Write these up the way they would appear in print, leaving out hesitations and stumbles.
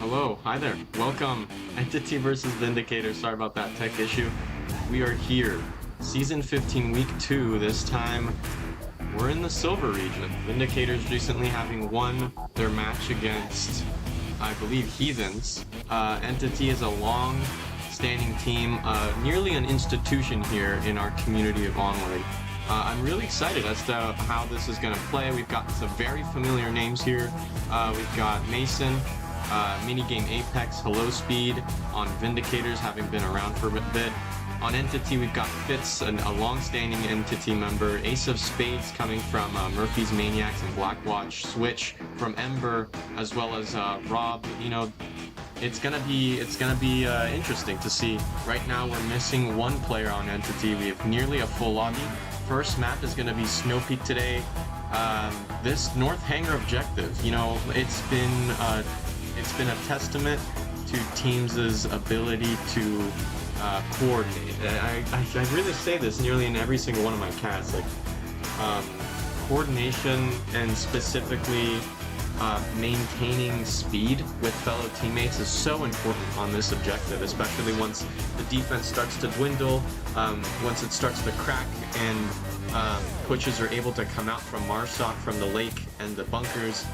Hello, hi there. Welcome. Entity versus Vindicators. Sorry about that tech issue. We are here. Season 15, Week 2. This time, we're in the Silver region. Vindicators recently having won their match against, I believe, Heathens. Entity is a long-standing team, nearly an institution here in our community of Onward. I'm really excited as to how this is going to play. We've got some very familiar names here. We've got Mason, Minigame Apex, Hello Speed on Vindicators, having been around for a bit. On Entity, we've got Fitz, a long-standing Entity member, Ace of Spades coming from Murphy's Maniacs and Blackwatch, Switch from Ember, as well as Rob. You know, it's gonna be interesting to see. Right now, we're missing one player on Entity. We have nearly a full lobby. First map is gonna be Snow Peak today. This North Hangar objective, you know, it's been a testament to teams' ability to coordinate. I really say this nearly in every single one of my casts. Like, coordination and specifically maintaining speed with fellow teammates is so important on this objective, especially once the defense starts to dwindle, once it starts to crack and pushes are able to come out from Marsoc, from the lake and the bunkers.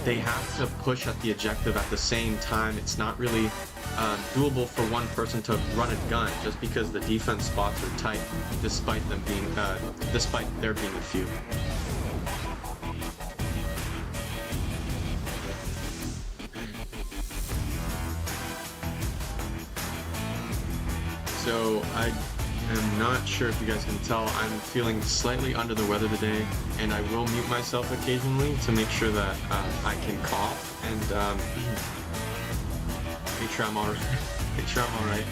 They have to push at the objective at the same time. It's not really doable for one person to run a gun just because the defense spots are tight, despite there being a few. So I'm not sure if you guys can tell, I'm feeling slightly under the weather today, and I will mute myself occasionally to make sure that I can cough and make sure I'm alright.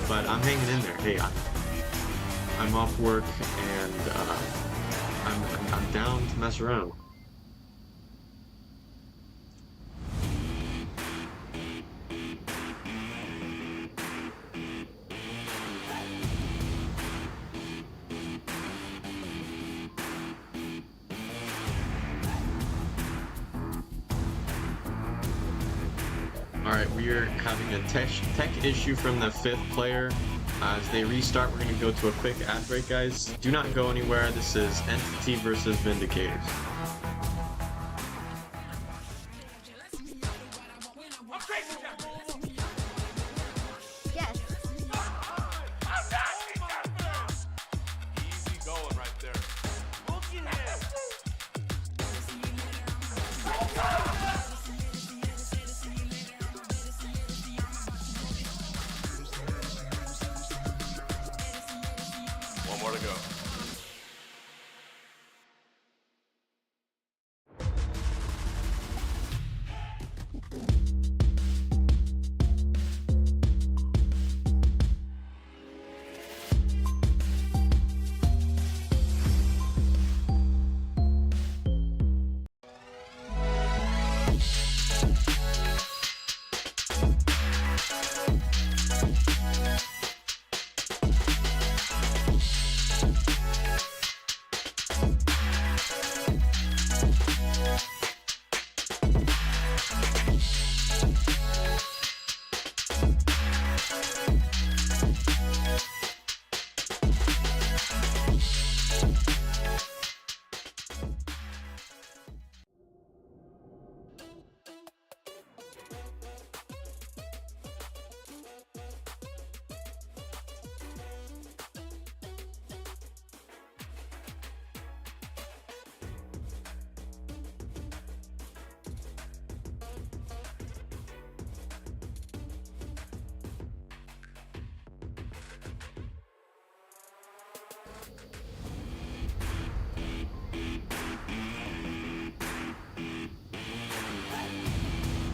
But I'm hanging in there. Hey, I'm off work and I'm down to mess around. Alright, we are having a tech issue from the 5th player. As they restart, we're going to go to a quick ad break, guys. Do not go anywhere. This is Entity versus Vindicators. Yes. Easy going right there. Looking at it. One more to go.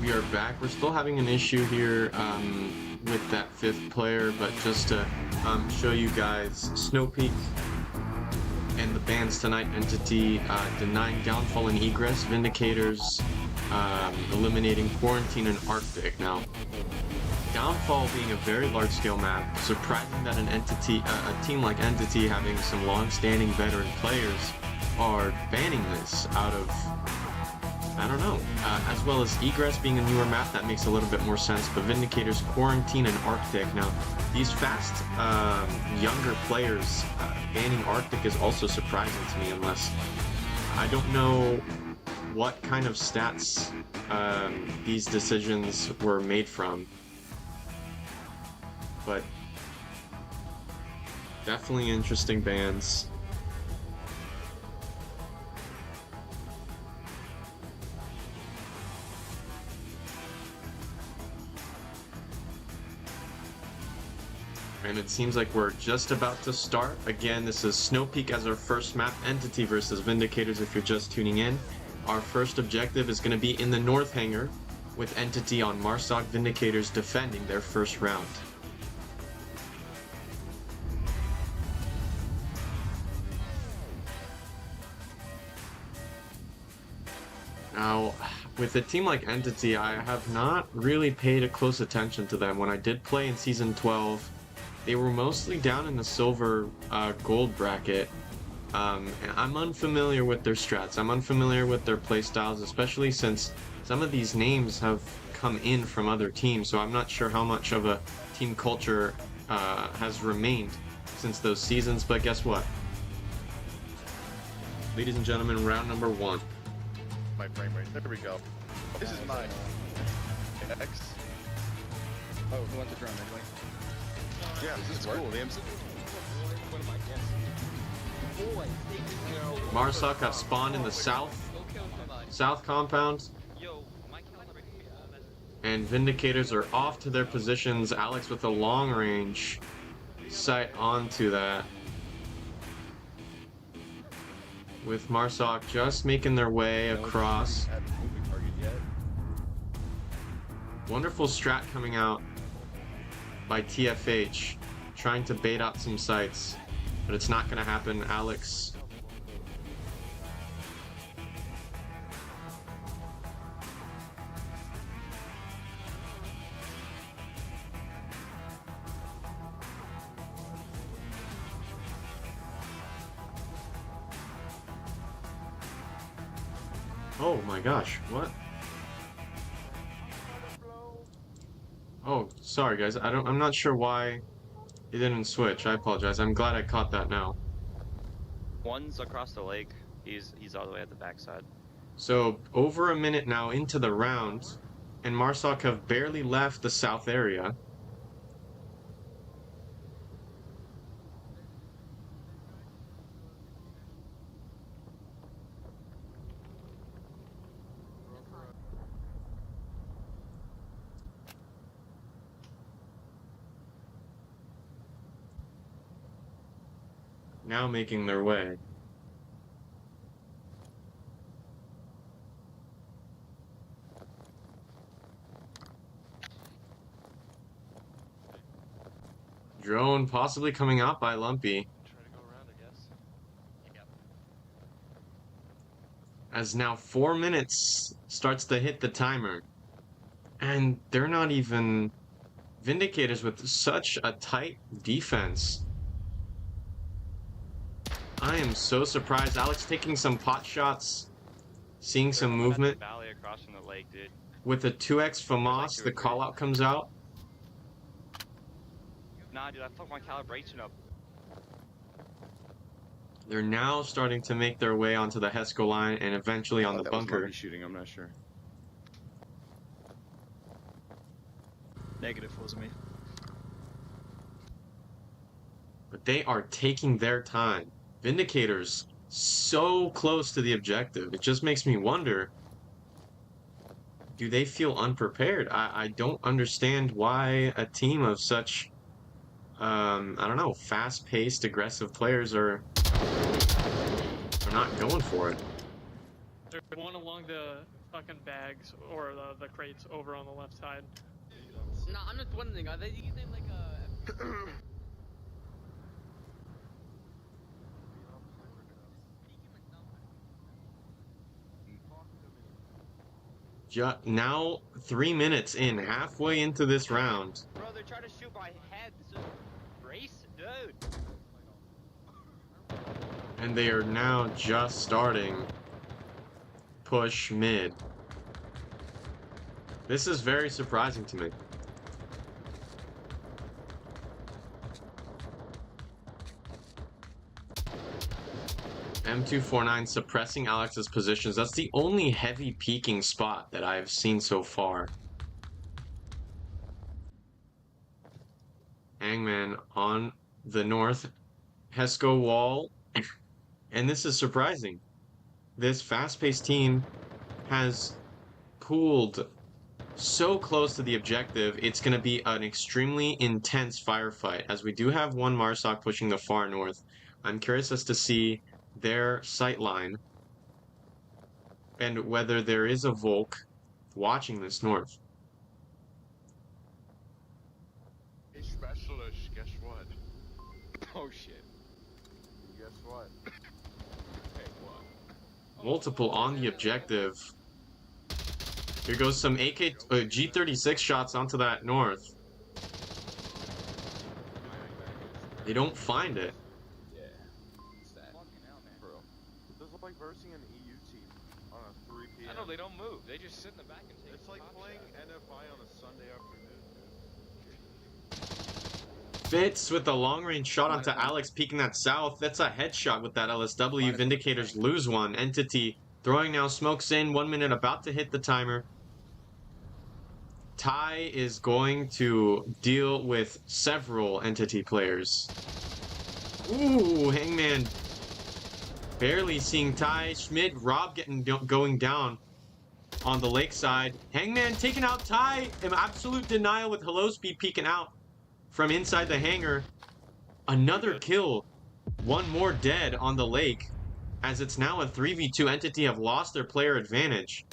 We are back. We're still having an issue here with that 5th player, but just to show you guys, Snow Peak and the bans tonight, Entity denying Downfall and Egress, Vindicators eliminating Quarantine and Arctic. Now, Downfall being a very large-scale map, surprising that a team like Entity having some long-standing veteran players are banning this out of I don't know. As well as Egress being a newer map, that makes a little bit more sense. But Vindicators, Quarantine, and Arctic. Now, these fast, younger players banning Arctic is also surprising to me, unless I don't know what kind of stats these decisions were made from. But definitely interesting bans. And it seems like we're just about to start. Again, this is Snow Peak as our first map, Entity versus Vindicators if you're just tuning in. Our first objective is going to be in the North Hangar, with Entity on Marsoc, Vindicators defending their first round. Now, with a team like Entity, I have not really paid a close attention to them. When I did play in Season 12, they were mostly down in the silver gold bracket. And I'm unfamiliar with their strats. I'm unfamiliar with their playstyles, especially since some of these names have come in from other teams. So I'm not sure how much of a team culture has remained since those seasons. But guess what? Ladies and gentlemen, round number 1. My frame rate. There we go. This is mine. X. Oh, who wants to drum anyway? Yeah, this is cool. The MC. Marsoc have spawned in the south compound, and Vindicators are off to their positions. Alex with a long range sight onto that, with Marsoc just making their way across. Wonderful strat coming out by TFH, trying to bait out some sites, but it's not going to happen. Alex Oh my gosh, what? Oh, sorry guys, I'm not sure why it didn't switch. I apologize. I'm glad I caught that now. One's across the lake. He's all the way at the backside. So, over a minute now into the round, and Marsoc have barely left the south area. Now making their way. Drone possibly coming out by Lumpy. Try to go around, I guess. As now 4 minutes starts to hit the timer. And they're not even Vindicators with such a tight defense. I am so surprised. Alex taking some pot shots, seeing some movement. Valley across from the lake, dude. With a 2x FAMAS, the call out comes out. Nah, dude, I fucked my calibration up. They're now starting to make their way onto the Hesco line and eventually on the that bunker. Was shooting. I'm not sure. Negative was me. But they are taking their time. Vindicators so close to the objective. It just makes me wonder, do they feel unprepared? I don't understand why a team of such, I don't know, fast-paced, aggressive players are not going for it. There's one along the fucking bags or the crates over on the left side. No, I'm just wondering, are they using like a... Now 3 minutes in, halfway into this round. Bro, they're trying to shoot my head. This is race, dude. And they are now just starting. push mid. This is very surprising to me. M249 suppressing Alex's positions. That's the only heavy peeking spot that I've seen so far. Hangman on the north Hesco wall. And this is surprising. This fast-paced team has pooled so close to the objective. It's going to be an extremely intense firefight, as we do have one Marsoc pushing the far north. I'm curious as to see their sight line and whether there is a Volk watching this north. Hey, specialist, guess what? Oh shit. Guess what? Hey, what? Multiple on the objective. Here goes some G36 shots onto that north. They don't find it. Yeah. What's that? Bro. This is like versing an EU team on a 3 p.m. I know they don't move. They just sit in the back and take. It's like playing NFI on a Sunday afternoon. Fitz with the long-range shot onto Alex, peeking that south. That's a headshot with that LSW. Vindicators lose one. Entity throwing now smokes in. 1 minute about to hit the timer. Ty is going to deal with several Entity players. Ooh, Hangman barely seeing Ty. Schmidt, Rob going down on the lakeside. Hangman taking out Ty in absolute denial with Hello Speed peeking out from inside the hangar. Another kill. One more dead on the lake, as it's now a 3v2. Entity have lost their player advantage.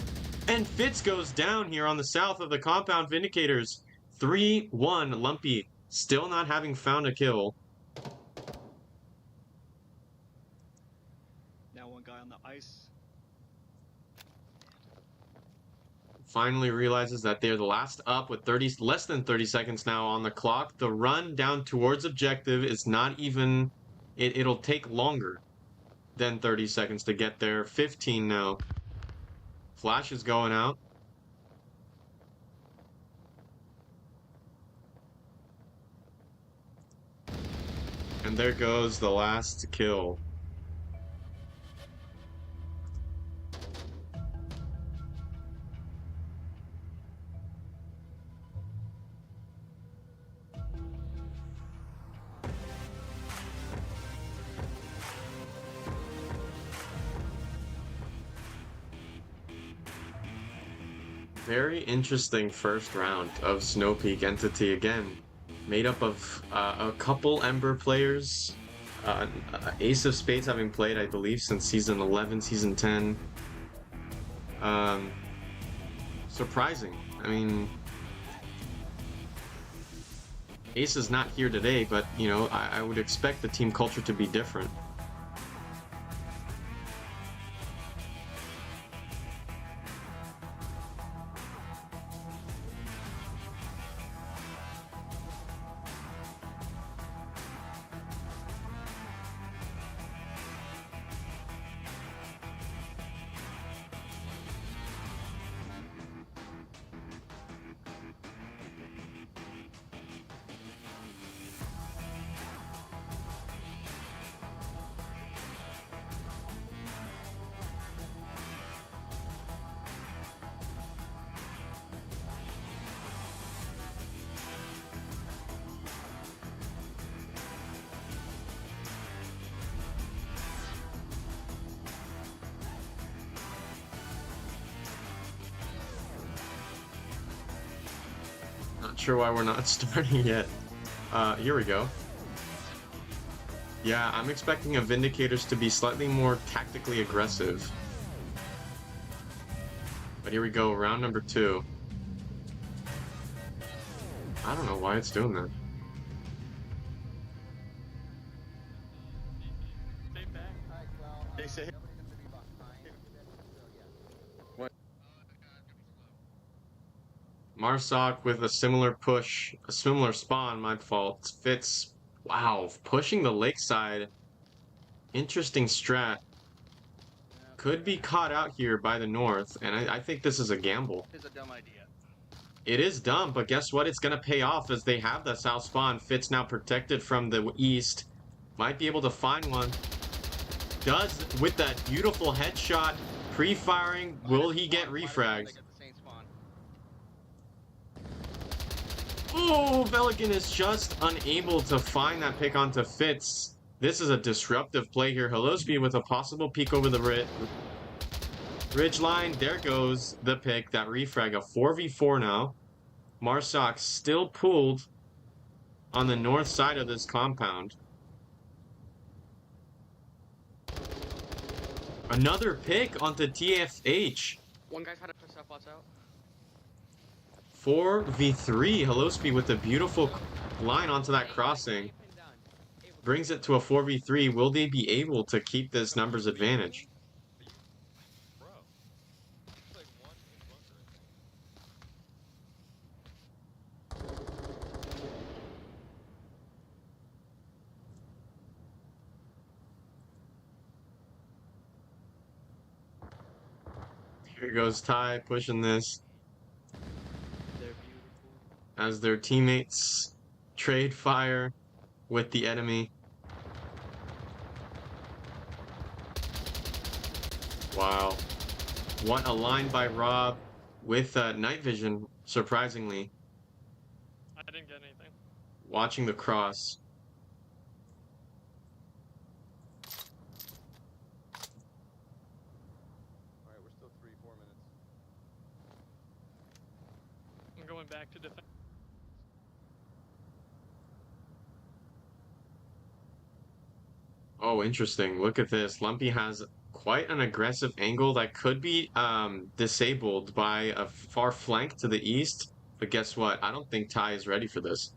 And Fitz goes down here on the south of the compound. Vindicators 3-1. Lumpy still not having found a kill. Now one guy on the ice. Finally realizes that they're the last up with less than 30 seconds now on the clock. The run down towards objective is not even... It'll take longer than 30 seconds to get there. 15 now. Flash is going out. And there goes the last kill. Very interesting first round of Snow Peak. Entity again, made up of a couple Ember players. Ace of Spades having played, I believe, since Season 11, Season 10. Surprising. I mean, Ace is not here today, but, you know, I would expect the team culture to be different. Not sure why we're not starting yet. Here we go. Yeah, I'm expecting a Vindicators to be slightly more tactically aggressive. But here we go, round number 2. I don't know why it's doing that. Stay back. They say Marsoc with a similar push, a similar spawn, my fault. Fitz, wow, pushing the lakeside. Interesting strat. could be caught out here by the north, and I think this is a gamble. It's a dumb idea. It is dumb, but guess what? It's going to pay off as they have the south spawn. Fitz now protected from the east. Might be able to find one. Does with that beautiful headshot. Pre-firing. Will he get refragged? Oh, Velikan is just unable to find that pick onto Fitz. This is a disruptive play here. Hello Speed with a possible peek over the ridge line. There goes the pick. That refrag. A 4v4 now. Marsoc still pulled on the north side of this compound. Another pick onto TFH. One guy's had to push that bots out. 4v3. Hello Speed with a beautiful line onto that crossing. Brings it to a 4v3. Will they be able to keep this numbers advantage? Bro. It's like one in bunker, I think. Here goes Ty pushing this They're beautiful. as their teammates trade fire with the enemy. Wow. What a line by Rob with night vision, surprisingly. I didn't get anything. Watching the cross. Alright, we're still 3-4 minutes. I'm going back to defense. Oh, interesting. Look at this. Lumpy has quite an aggressive angle that could be disabled by a far flank to the east. But guess what? I don't think Ty is ready for this.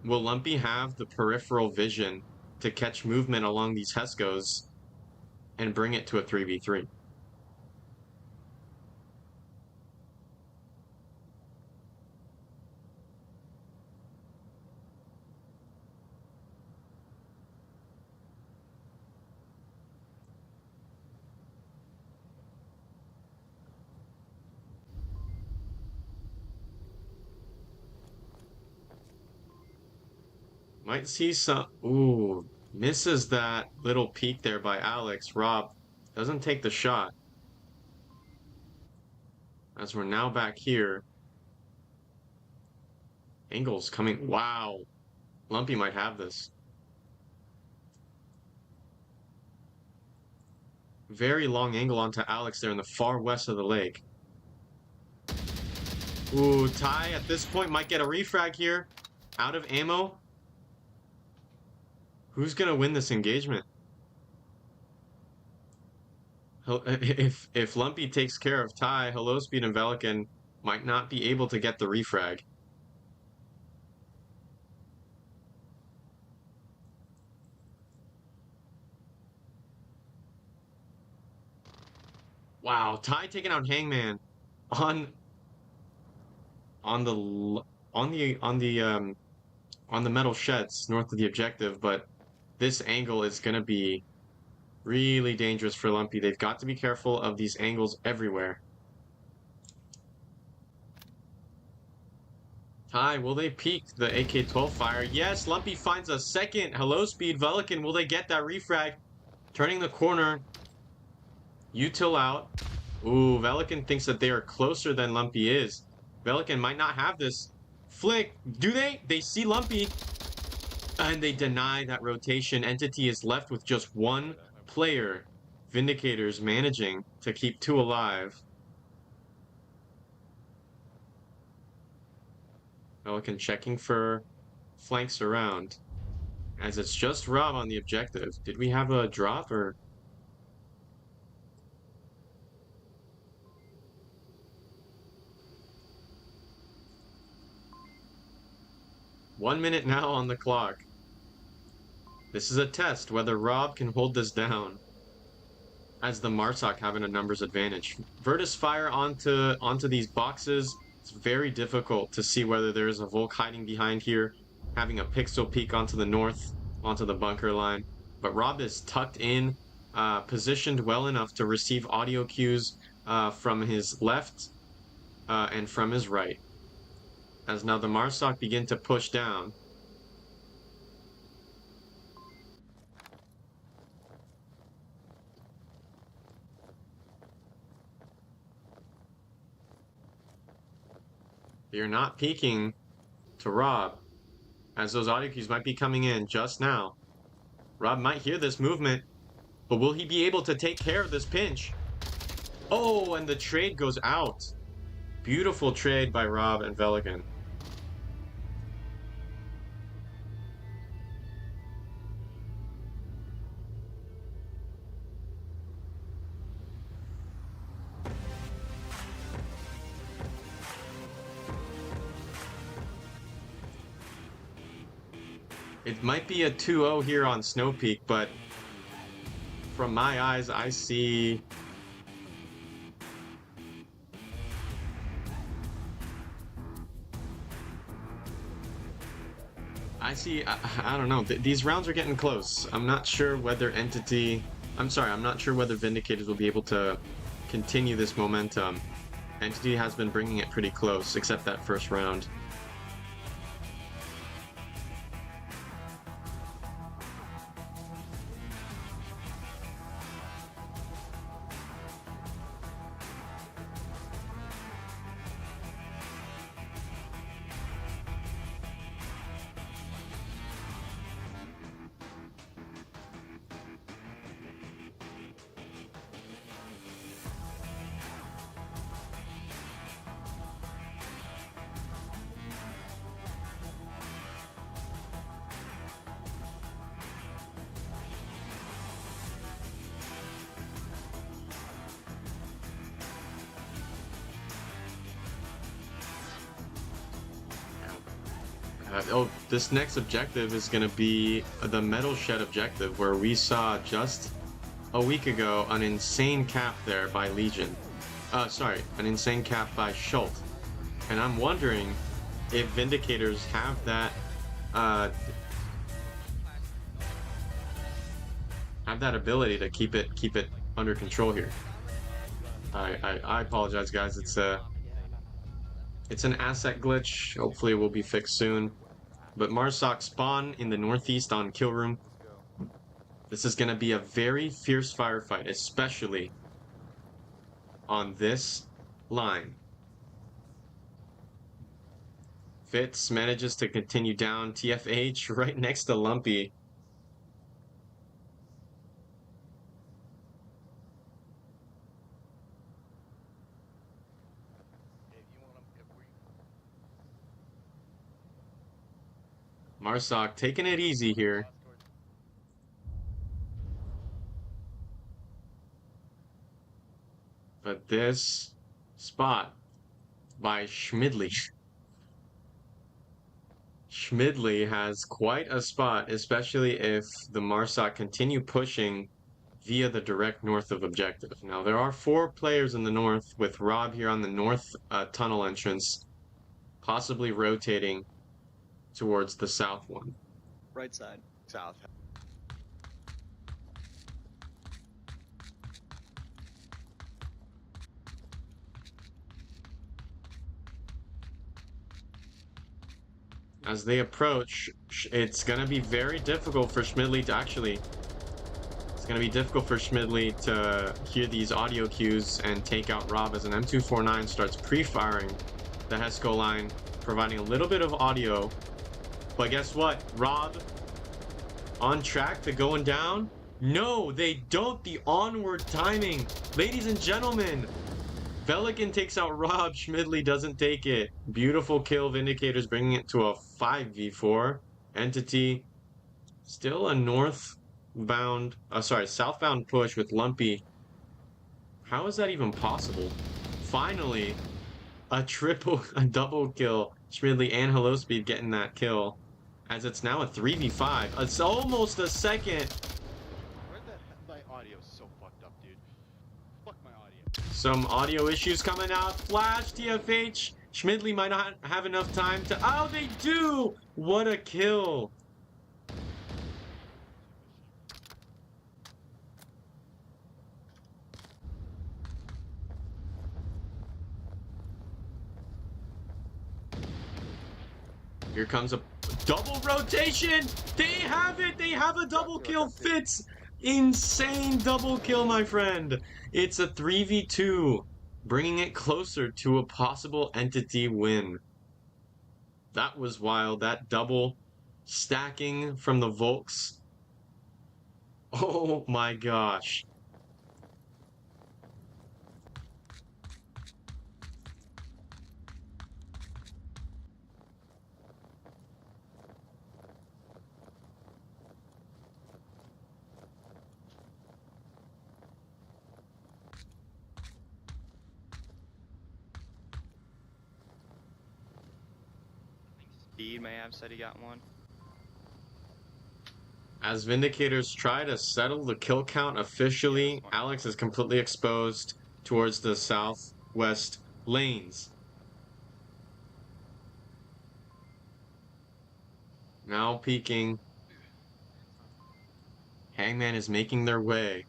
Will Lumpy have the peripheral vision to catch movement along these Hescos and bring it to a 3v3? Might see some... Ooh, misses that little peek there by Alex. Rob doesn't take the shot. As we're now back here. Angle's coming... Wow. Lumpy might have this. Very long angle onto Alex there in the far west of the lake. Ooh, Ty at this point might get a refrag here. Out of ammo. Who's gonna win this engagement? If Lumpy takes care of Ty, Hello Speed and Velikan might not be able to get the refrag. Wow, Ty taking out Hangman on the metal sheds north of the objective, but this angle is going to be really dangerous for Lumpy. They've got to be careful of these angles everywhere. Ty, will they peek the AK-12 fire? Yes, Lumpy finds a second. Hello Speed, Velikan, will they get that refrag? Turning the corner. Util out. Ooh, Velikan thinks that they are closer than Lumpy is. Velikan might not have this. Flick, do they? They see Lumpy. And they deny that rotation. Entity is left with just one player. Vindicators managing to keep two alive. Velikan checking for flanks around. As it's just Rob on the objective. Did we have a drop or... One minute now on the clock. This is a test whether Rob can hold this down. As the Marsoc having a numbers advantage. Virtus fire onto these boxes. It's very difficult to see whether there is a Volk hiding behind here. Having a pixel peek onto the north, onto the bunker line. But Rob is tucked in positioned well enough to receive audio cues from his left and from his right. As now the Marsoc begin to push down. You're not peeking to Rob, as those audio cues might be coming in just now. Rob might hear this movement, but will he be able to take care of this pinch? Oh, and the trade goes out. Beautiful trade by Rob and Velikan. It might be a 2-0 here on Snow Peak, but from my eyes, I see I don't know. These rounds are getting close. I'm not sure whether I'm not sure whether Vindicators will be able to continue this momentum. Entity has been bringing it pretty close, except that first round. This next objective is going to be the Metal Shed objective, where we saw just a week ago an insane cap there by Legion. An insane cap by Schult. And I'm wondering if Vindicators have that ability to keep it under control here. I apologize, guys. It's an asset glitch. Hopefully it will be fixed soon. But Marsoc spawn in the northeast on Kill Room. This is going to be a very fierce firefight, especially on this line. Fitz manages to continue down. TFH right next to Lumpy. Marsoc taking it easy here. But this spot by Schmidley. Schmidley has quite a spot, especially if the Marsoc continue pushing via the direct north of objective. Now, there are 4 players in the north, with Rob here on the north tunnel entrance, possibly rotating towards the south one. Right side. South. As they approach, it's going to be very difficult for Schmidley to actually... It's going to be difficult for Schmidley to hear these audio cues and take out Rob as an M249 starts pre-firing the Hesco line, providing a little bit of audio. But guess what? Rob on track to going down? No, they don't. The Onward timing. Ladies and gentlemen, Velikan takes out Rob. Schmidley doesn't take it. Beautiful kill. Vindicators bringing it to a 5v4. Entity still a southbound push with Lumpy. How is that even possible? Finally, a double kill. Schmidley and Hello Speed getting that kill, as it's now a 3v5. It's almost a second. Where the heck? My audio's so fucked up, dude. Fuck my audio. Some audio issues coming out. Flash, TFH. Schmidley might not have enough time to... Oh, they do! What a kill. Here comes a double rotation. They have it. They have a double kill. Fitz. Insane double kill, my friend. It's a 3v2, bringing it closer to a possible entity win. That was wild. That double stacking from the Volks. Oh my gosh. Speed may have said he got one. As Vindicators try to settle the kill count officially, Alex is completely exposed towards the southwest lanes. Now peeking. Hangman is making their way.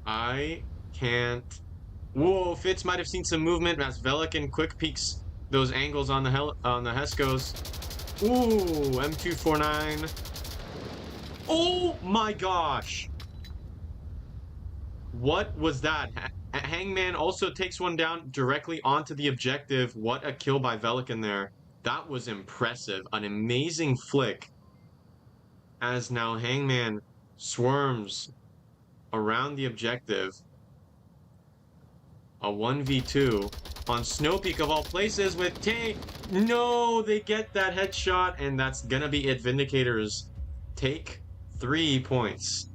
I can't. Whoa, Fitz might have seen some movement as Velikan quick peeks those angles on the Heskos. Ooh, M249. Oh my gosh. What was that? Hangman also takes one down directly onto the objective. What a kill by Velikan there. That was impressive. An amazing flick. As now Hangman swarms around the objective. A 1v2 on Snowpeak of all places with Tank. No, they get that headshot, and that's gonna be it. Vindicators take 3 points.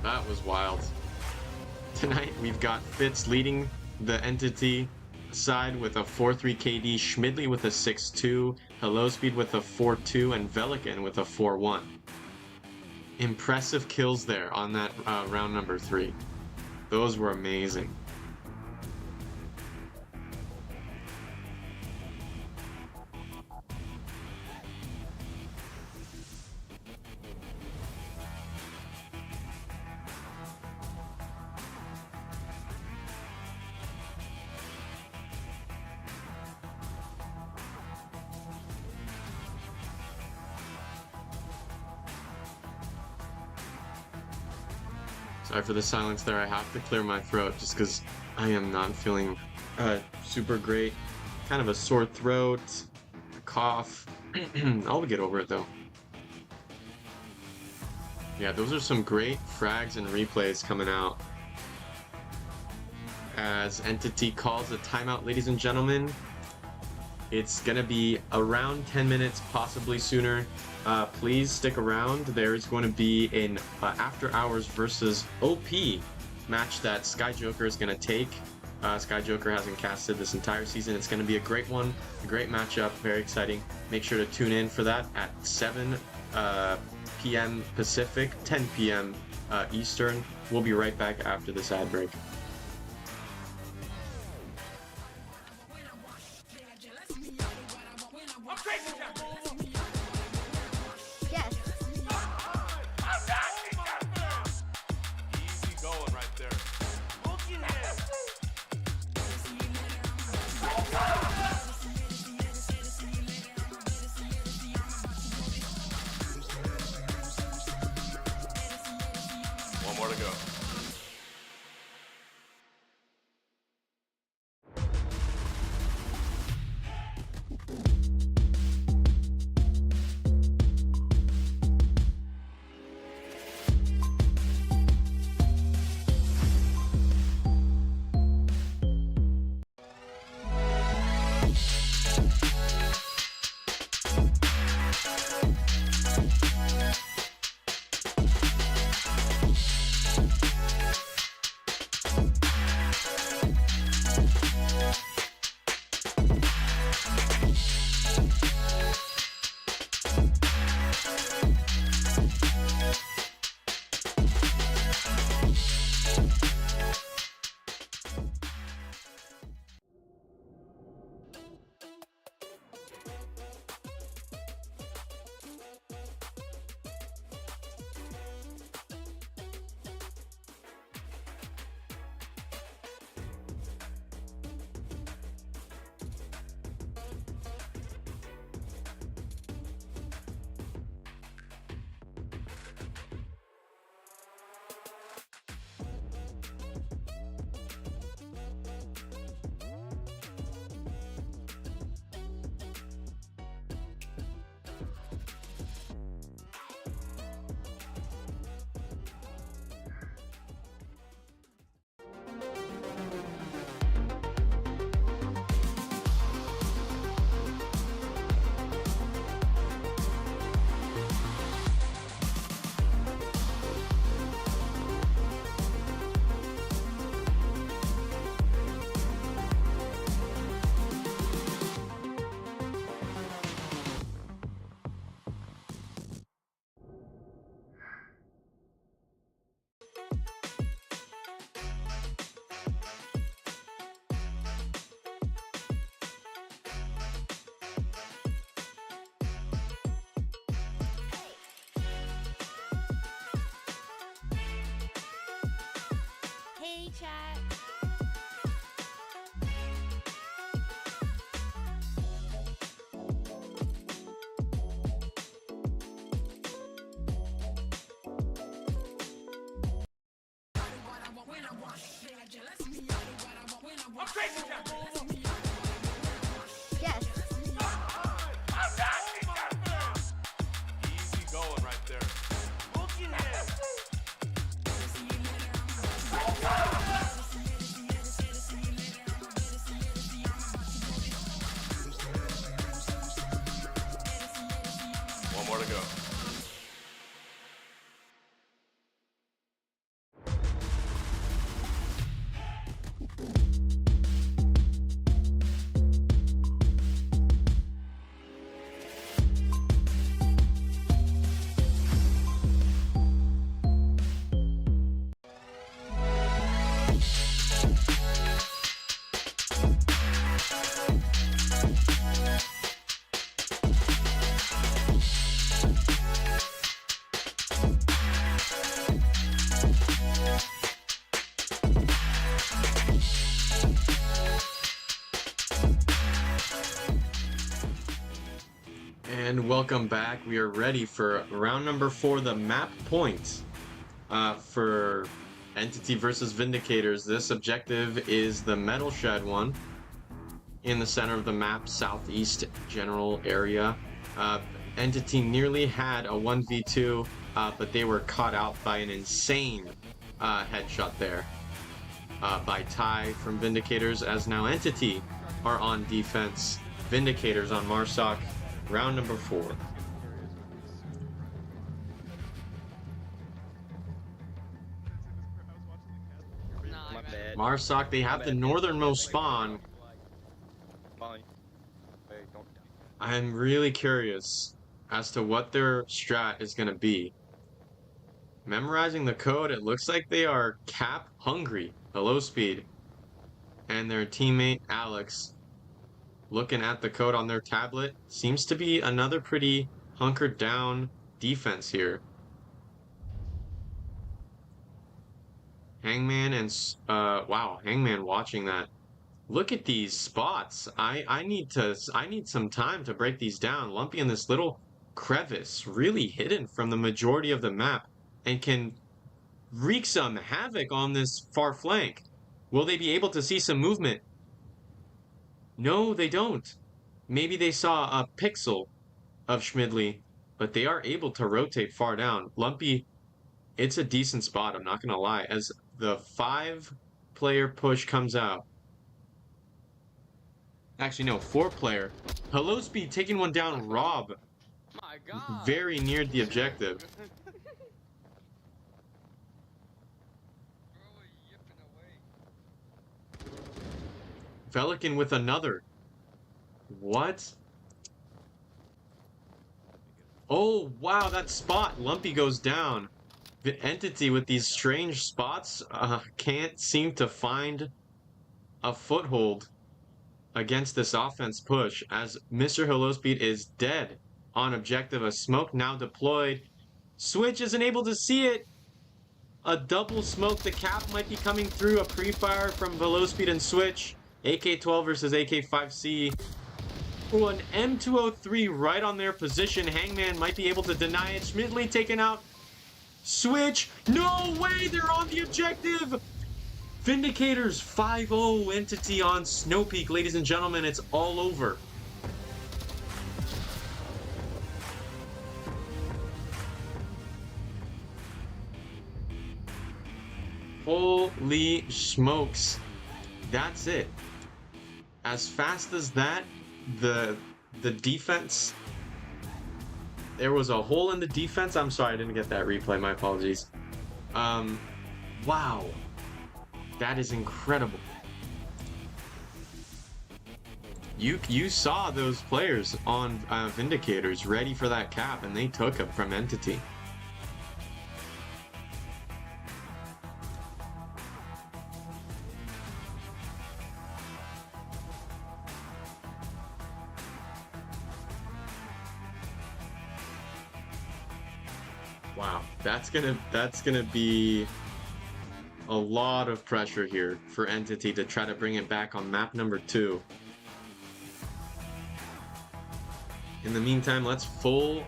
That was wild. Tonight we've got Fitz leading the entity side with a 4-3 KD, Schmidley with a 6-2, Hello Speed with a 4-2, and Velikan with a 4-1. Impressive kills there on that round number 3. Those were amazing. Sorry for the silence there. I have to clear my throat just because I am not feeling super great. Kind of a sore throat, a cough. I'll get over it though. Yeah, those are some great frags and replays coming out. As Entity calls a timeout, ladies and gentlemen. It's gonna be around 10 minutes, possibly sooner. Please stick around. There's going to be an After Hours versus OP match that Sky Joker is going to take. Sky Joker hasn't casted this entire season. It's going to be a great one, a great matchup, very exciting. Make sure to tune in for that at 7 p.m. Pacific, 10 p.m. Eastern. We'll be right back after this ad break. Yes. Easy going right there. Looking at one more to go. welcome back. We are ready for round number 4, the map points for Entity versus Vindicators. This objective is the metal shed one in the center of the map, southeast general area. Entity nearly had a 1v2, but they were caught out by an insane headshot there by Ty from Vindicators, as now Entity are on defense. Vindicators on Marsoc, round number 4. Nah, My I bad. Marsoc, they have the northernmost spawn. Fine. Hey, don't. I'm really curious as to what their strat is going to be. Memorizing the code, it looks like they are cap hungry, the low speed. And their teammate, Alex, looking at the code on their tablet, seems to be another pretty hunkered down defense here. Hangman and, wow, Hangman watching that. Look at these spots. I need some time to break these down. Lumpy in this little crevice, really hidden from the majority of the map, and can wreak some havoc on this far flank. Will they be able to see some movement? No, they don't. Maybe they saw a pixel of Schmidley, but they are able to rotate far down. Lumpy, it's a decent spot, I'm not gonna lie. As the 5-player push comes out. Actually, no, 4-player. Hello Speed taking one down. Rob, My God. very near the objective. Velican with another. What? Oh, wow, that spot. Lumpy goes down. The Entity with these strange spots can't seem to find a foothold against this offense push, as Mr. Hello Speed is dead on objective. A smoke now deployed. Switch isn't able to see it. A double smoke. The cap might be coming through. A pre-fire from Velospeed and Switch. AK-12 versus AK-5C. Ooh, an M203 right on their position. Hangman might be able to deny it. Schmidley taken out. Switch. No way, they're on the objective. Vindicators 5-0 Entity on Snow Peak. Ladies and gentlemen, it's all over. Holy smokes. That's it. As fast as that, the defense, there was a hole in the defense. I'm sorry, I didn't get that replay. My apologies. Wow. That is incredible. You saw those players on Vindicators ready for that cap, and they took it from Entity. Wow, that's gonna be a lot of pressure here for Entity to try to bring it back on map number 2. In the meantime, let's full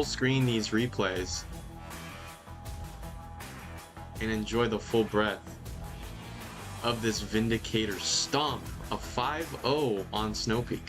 screen these replays and enjoy the full breadth of this Vindicator stomp, a 5-0 on Snow Peak.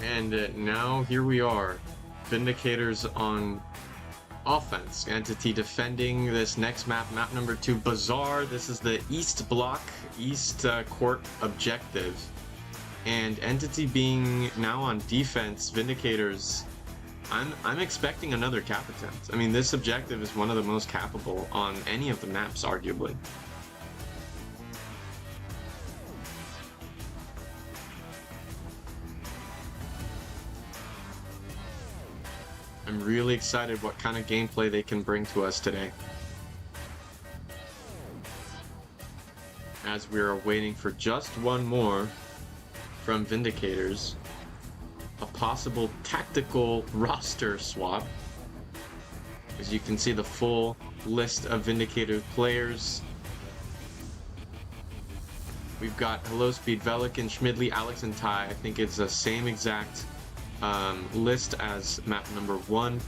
And now here we are, Vindicators on offense. Entity defending this next map, map number 2, Bazaar. This is the East Block, East Court objective. And Entity being now on defense, Vindicators, I'm expecting another cap attempt. I mean, this objective is one of the most capable on any of the maps, arguably. I'm really excited what kind of gameplay they can bring to us today. As we are waiting for just one more from Vindicators. A possible tactical roster swap. As you can see the full list of Vindicator players. We've got Hello Speed, Velikan, Schmidley, Alex, and Ty. I think it's the same exact list as map number 1.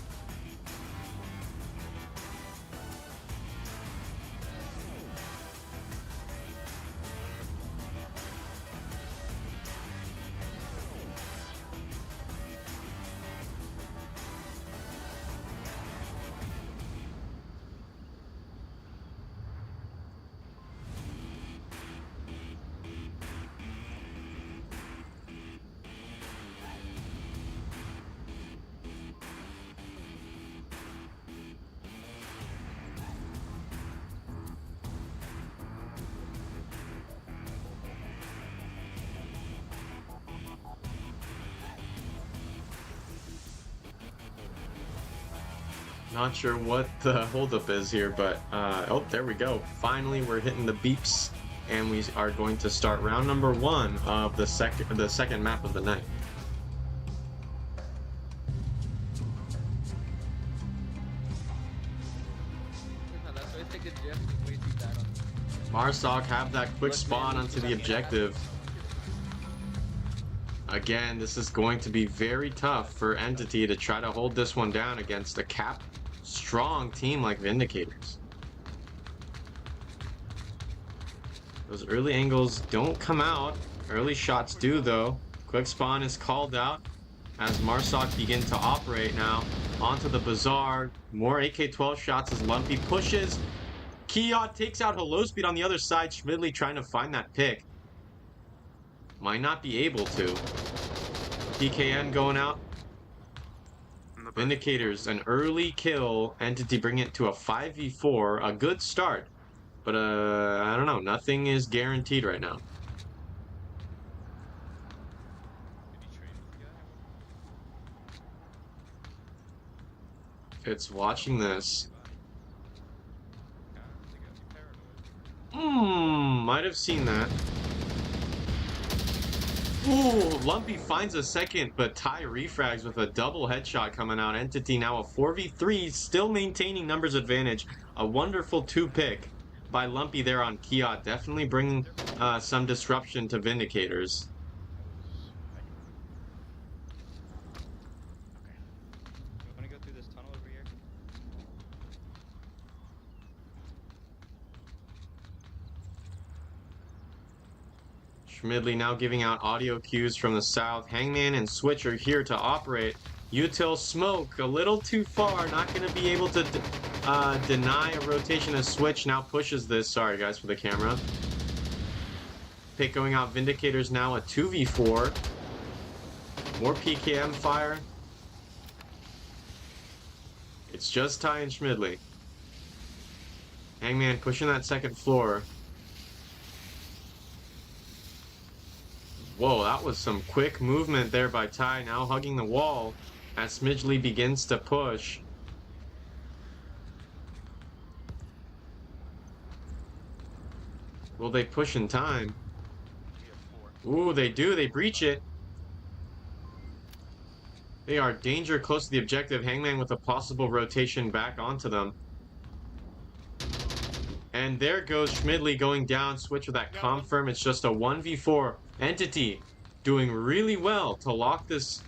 Not sure what the holdup is here, but oh, there we go. Finally, we're hitting the beeps, and we are going to start round number 1 of the second map of the night. Marsoc have that quick spawn onto the objective. Again, this is going to be very tough for Entity to try to hold this one down against a cap strong team like Vindicators. Those early angles don't come out. Early shots do though. Quick spawn is called out as Marsoc begin to operate now onto the Bazaar. More AK-12 shots as Lumpy pushes. Kiot takes out Hello Speed on the other side. Schmidley trying to find that pick. Might not be able to. PKN going out. Vindicators, an early kill. Entity bring it to a 5v4. A good start. But, I don't know. Nothing is guaranteed right now. It's watching this. Might have seen that. Ooh, Lumpy finds a second, but Ty refrags with a double headshot coming out. Entity now a 4v3, still maintaining numbers advantage. A wonderful 2-pick by Lumpy there on Kiot. Definitely bringing some disruption to Vindicators. You want to go through this tunnel over here? Schmidley now giving out audio cues from the south. Hangman and Switch are here to operate. Util Smoke a little too far. Not going to be able to deny a rotation as Switch now pushes this. Sorry guys for the camera. Pick going out. Vindicators now a 2v4. More PKM fire. It's just Ty and Schmidley. Hangman pushing that second floor. Whoa, that was some quick movement there by Ty, now hugging the wall as Smidgley begins to push. Will they push in time? Ooh, they do, they breach it. They are danger close to the objective. Hangman with a possible rotation back onto them. And there goes Schmidley going down. Switch with that confirm. It's just a 1v4. Entity doing really well to lock this.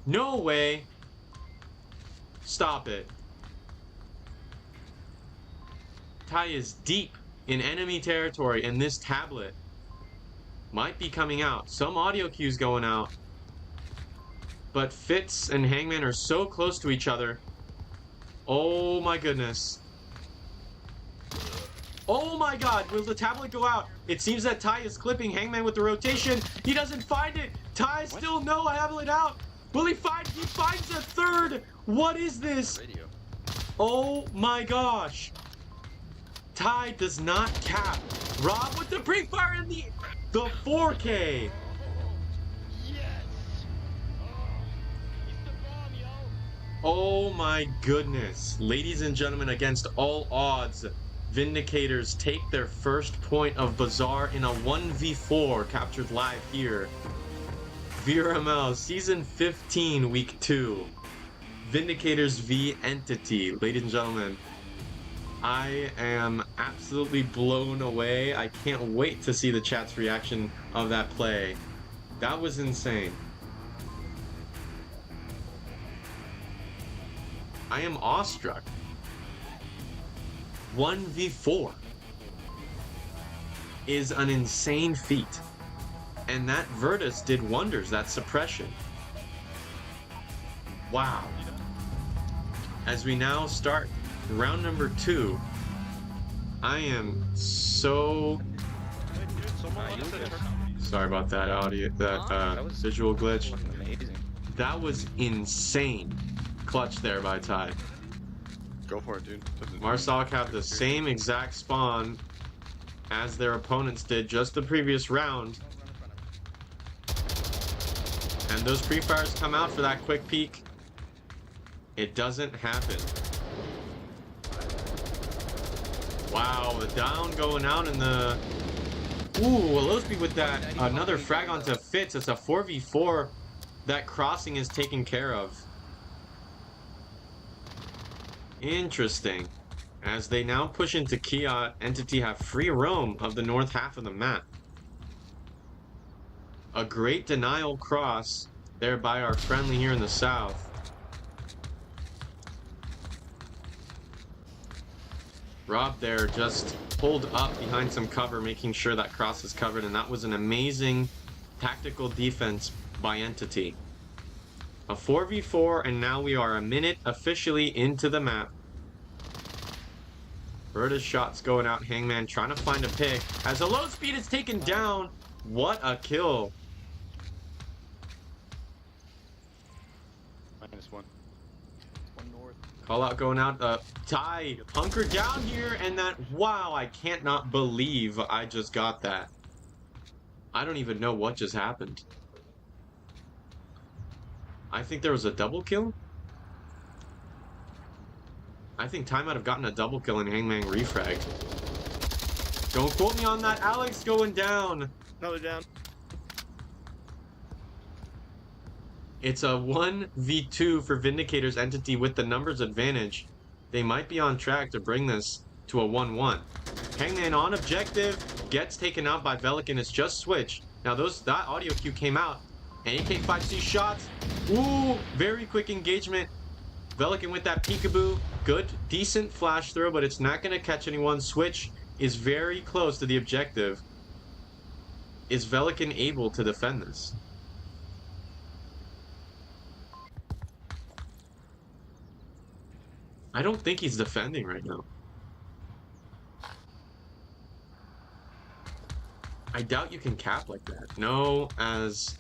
No way. Stop it. Ty is deep in enemy territory, and this tablet might be coming out. Some audio cues going out. but Fitz and Hangman are so close to each other. Oh my goodness. Oh my god, will the tablet go out? It seems that Ty is clipping Hangman with the rotation. He doesn't find it. Ty still no tablet out. Will he find? He finds a third. What is this? Radio. Oh my gosh. Ty does not cap. Rob with the pre-fire in the 4K. Oh my goodness. Ladies and gentlemen, against all odds, Vindicators take their first point of Bazaar in a 1v4 captured live here. VRML Season 15 Week 2. Vindicators v Entity. Ladies and gentlemen, I am absolutely blown away. I can't wait to see the chat's reaction of that play. That was insane. I am awestruck. 1v4 is an insane feat. And that Virtus did wonders, that suppression. Wow. As we now start round number 2, I am so... Sorry about that audio, that visual glitch. Amazing. That was insane. Clutch there by Ty. Go for it, dude. Marsalk have the same exact spawn as their opponents did just the previous round. And those pre-fires come out for that quick peek. It doesn't happen. Wow, the down going out in the... Ooh, Wolosby with that. Another frag onto Fitz. It's a 4v4. That crossing is taken care of. Interesting. As they now push into Kiot, Entity have free roam of the north half of the map. A great denial cross there by our friendly here in the south. Rob there just pulled up behind some cover, making sure that cross is covered, and that was an amazing tactical defense by Entity. A 4v4, and now we are a minute officially into the map. Virtus shots going out, Hangman trying to find a pick. As a low speed is taken down. What a kill. -1. One north. Call out going out. Ty, hunker down here, and that, wow, I can't not believe I just got that. I don't even know what just happened. I think there was a double kill. I think Ty might have gotten a double kill and Hangman refragged. Don't quote me on that. Alex going down. Another down. It's a 1v2 for Vindicators Entity with the numbers advantage. They might be on track to bring this to a 1-1. Hangman on objective, gets taken out by Velikan. It's just switch. Now that audio cue came out. And AK5C shots. Ooh, very quick engagement. Velikan with that peekaboo. Good, decent flash throw, but it's not going to catch anyone. Switch is very close to the objective. Is Velikan able to defend this? I don't think he's defending right now. I doubt you can cap like that. No, as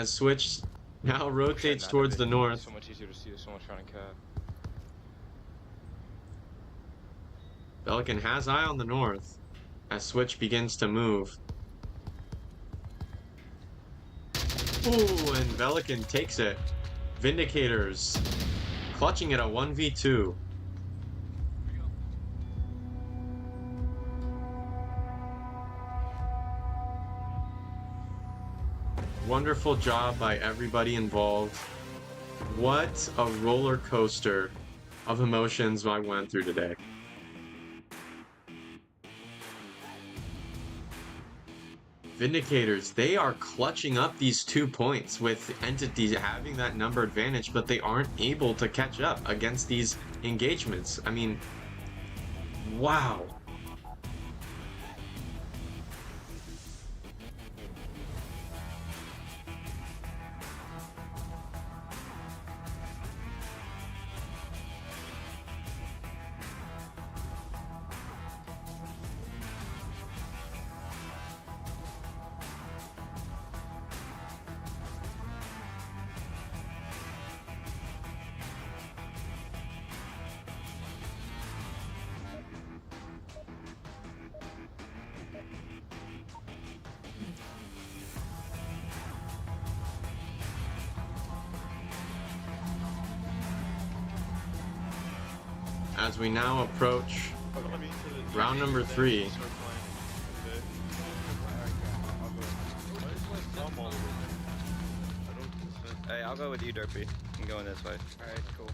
Switch now rotates towards the north. So much easier to see. So much running cap. Velikan has eye on the north as Switch begins to move. Ooh, and Velikan takes it. Vindicators clutching it a 1v2. Wonderful job by everybody involved. What a roller coaster of emotions I went through today. Vindicators, they are clutching up these 2 points with Entity having that number advantage, but they aren't able to catch up against these engagements. I mean, wow. as we now approach round number 3. Hey, I'll go with you, Derpy. I'm going this way. Alright, cool.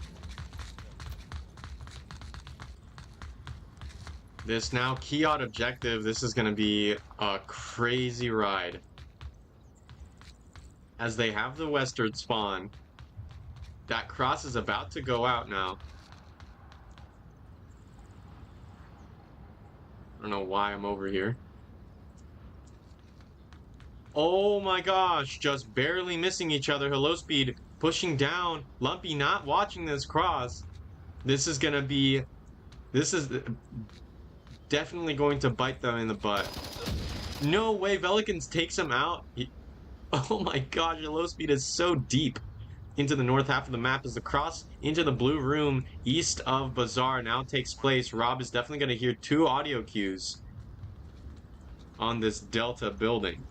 This now key-out objective, this is going to be a crazy ride. As they have the western spawn, that cross is about to go out now. I don't know why I'm over here. Oh my gosh, just barely missing each other. Hello Speed pushing down. Lumpy not watching this cross. This is gonna be... This is definitely going to bite them in the butt. No way, Velikins takes him out. Oh my gosh, Hello Speed is so deep into the north half of the map as the cross into the blue room east of Bazaar now takes place. Rob is definitely going to hear 2 audio cues on this Delta building.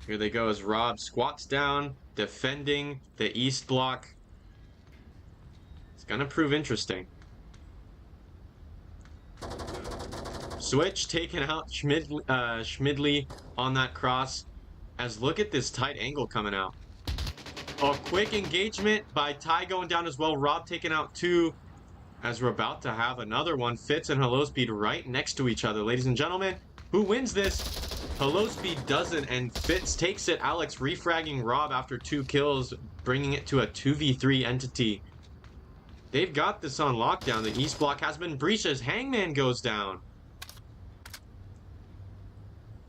Here they go as Rob squats down, defending the east block. It's going to prove interesting. Switch taken out Schmidley on that cross. As look at this tight angle coming out. A quick engagement by Ty going down as well. Rob taking out 2. As we're about to have another one. Fitz and Hello Speed right next to each other. Ladies and gentlemen, who wins this? Hello Speed doesn't, and Fitz takes it. Alex refragging Rob after 2 kills, bringing it to a 2v3 entity. They've got this on lockdown. The east block has been breached as Hangman goes down.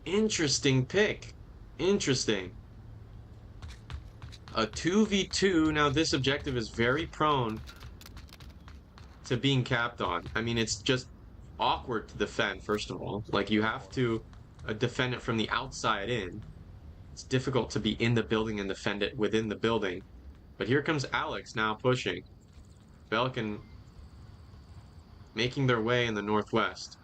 Interesting pick. Interesting. A 2v2. Now this objective is very prone to being capped on. I mean, it's just awkward to defend, first of all. Like, you have to defend it from the outside in. It's difficult to be in the building and defend it within the building. But here comes Alex now pushing. Belkin making their way in the northwest.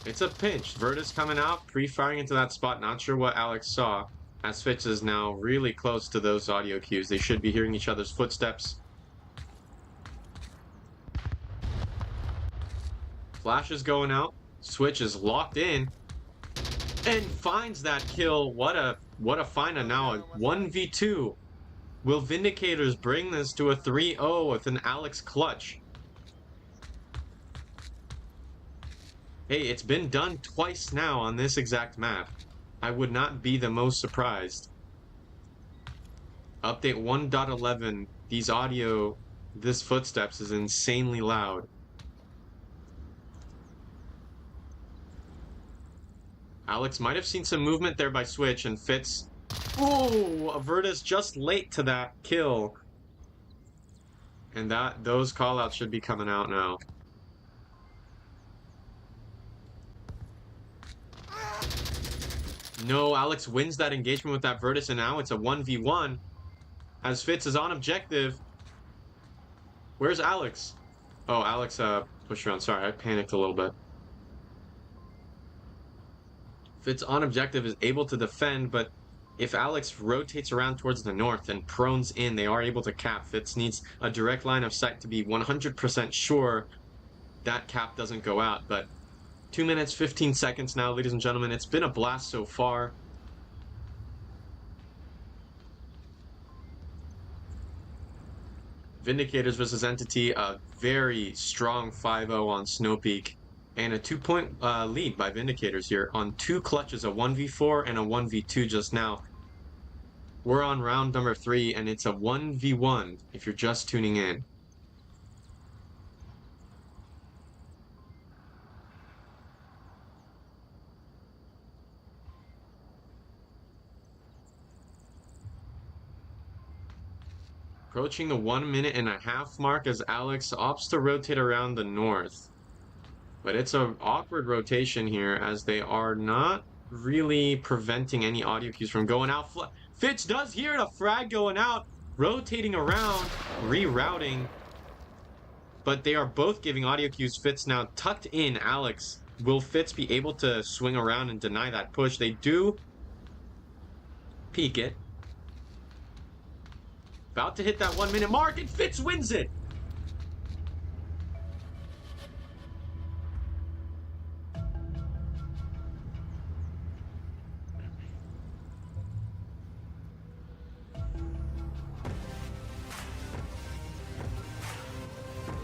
It's a pinch. Virtus coming out, pre-firing into that spot. Not sure what Alex saw. As Fitz is now really close to those audio cues. They should be hearing each other's footsteps. Flash is going out. Switch is locked in. And finds that kill. What a find. And now a 1v2. Will Vindicators bring this to a 3-0 with an Alex clutch? Hey, it's been done twice now on this exact map. I would not be the most surprised. Update 1.11. This footsteps is insanely loud. Alex might have seen some movement there by Switch, and Fitz... Ooh, Avertus just late to that kill. And those callouts should be coming out now. No, Alex wins that engagement with that Virtus, and now it's a 1v1. As Fitz is on objective. Where's Alex? Oh, Alex pushed around. Sorry, I panicked a little bit. Fitz on objective is able to defend, but if Alex rotates around towards the north and prones in, they are able to cap. Fitz needs a direct line of sight to be 100% sure that cap doesn't go out, but 2 minutes, 15 seconds now, ladies and gentlemen. It's been a blast so far. Vindicators versus Entity, a very strong 5-0 on Snow Peak. And a 2-point lead by Vindicators here on 2 clutches, a 1v4 and a 1v2 just now. We're on round number 3, and it's a 1v1 if you're just tuning in. Approaching the 1.5 mark as Alex opts to rotate around the north. But it's an awkward rotation here as they are not really preventing any audio cues from going out. Fitz does hear a frag going out, rotating around, rerouting. But they are both giving audio cues. Fitz now tucked in Alex. Will Fitz be able to swing around and deny that push? They do peek it. About to hit that 1 minute mark, and Fitz wins it.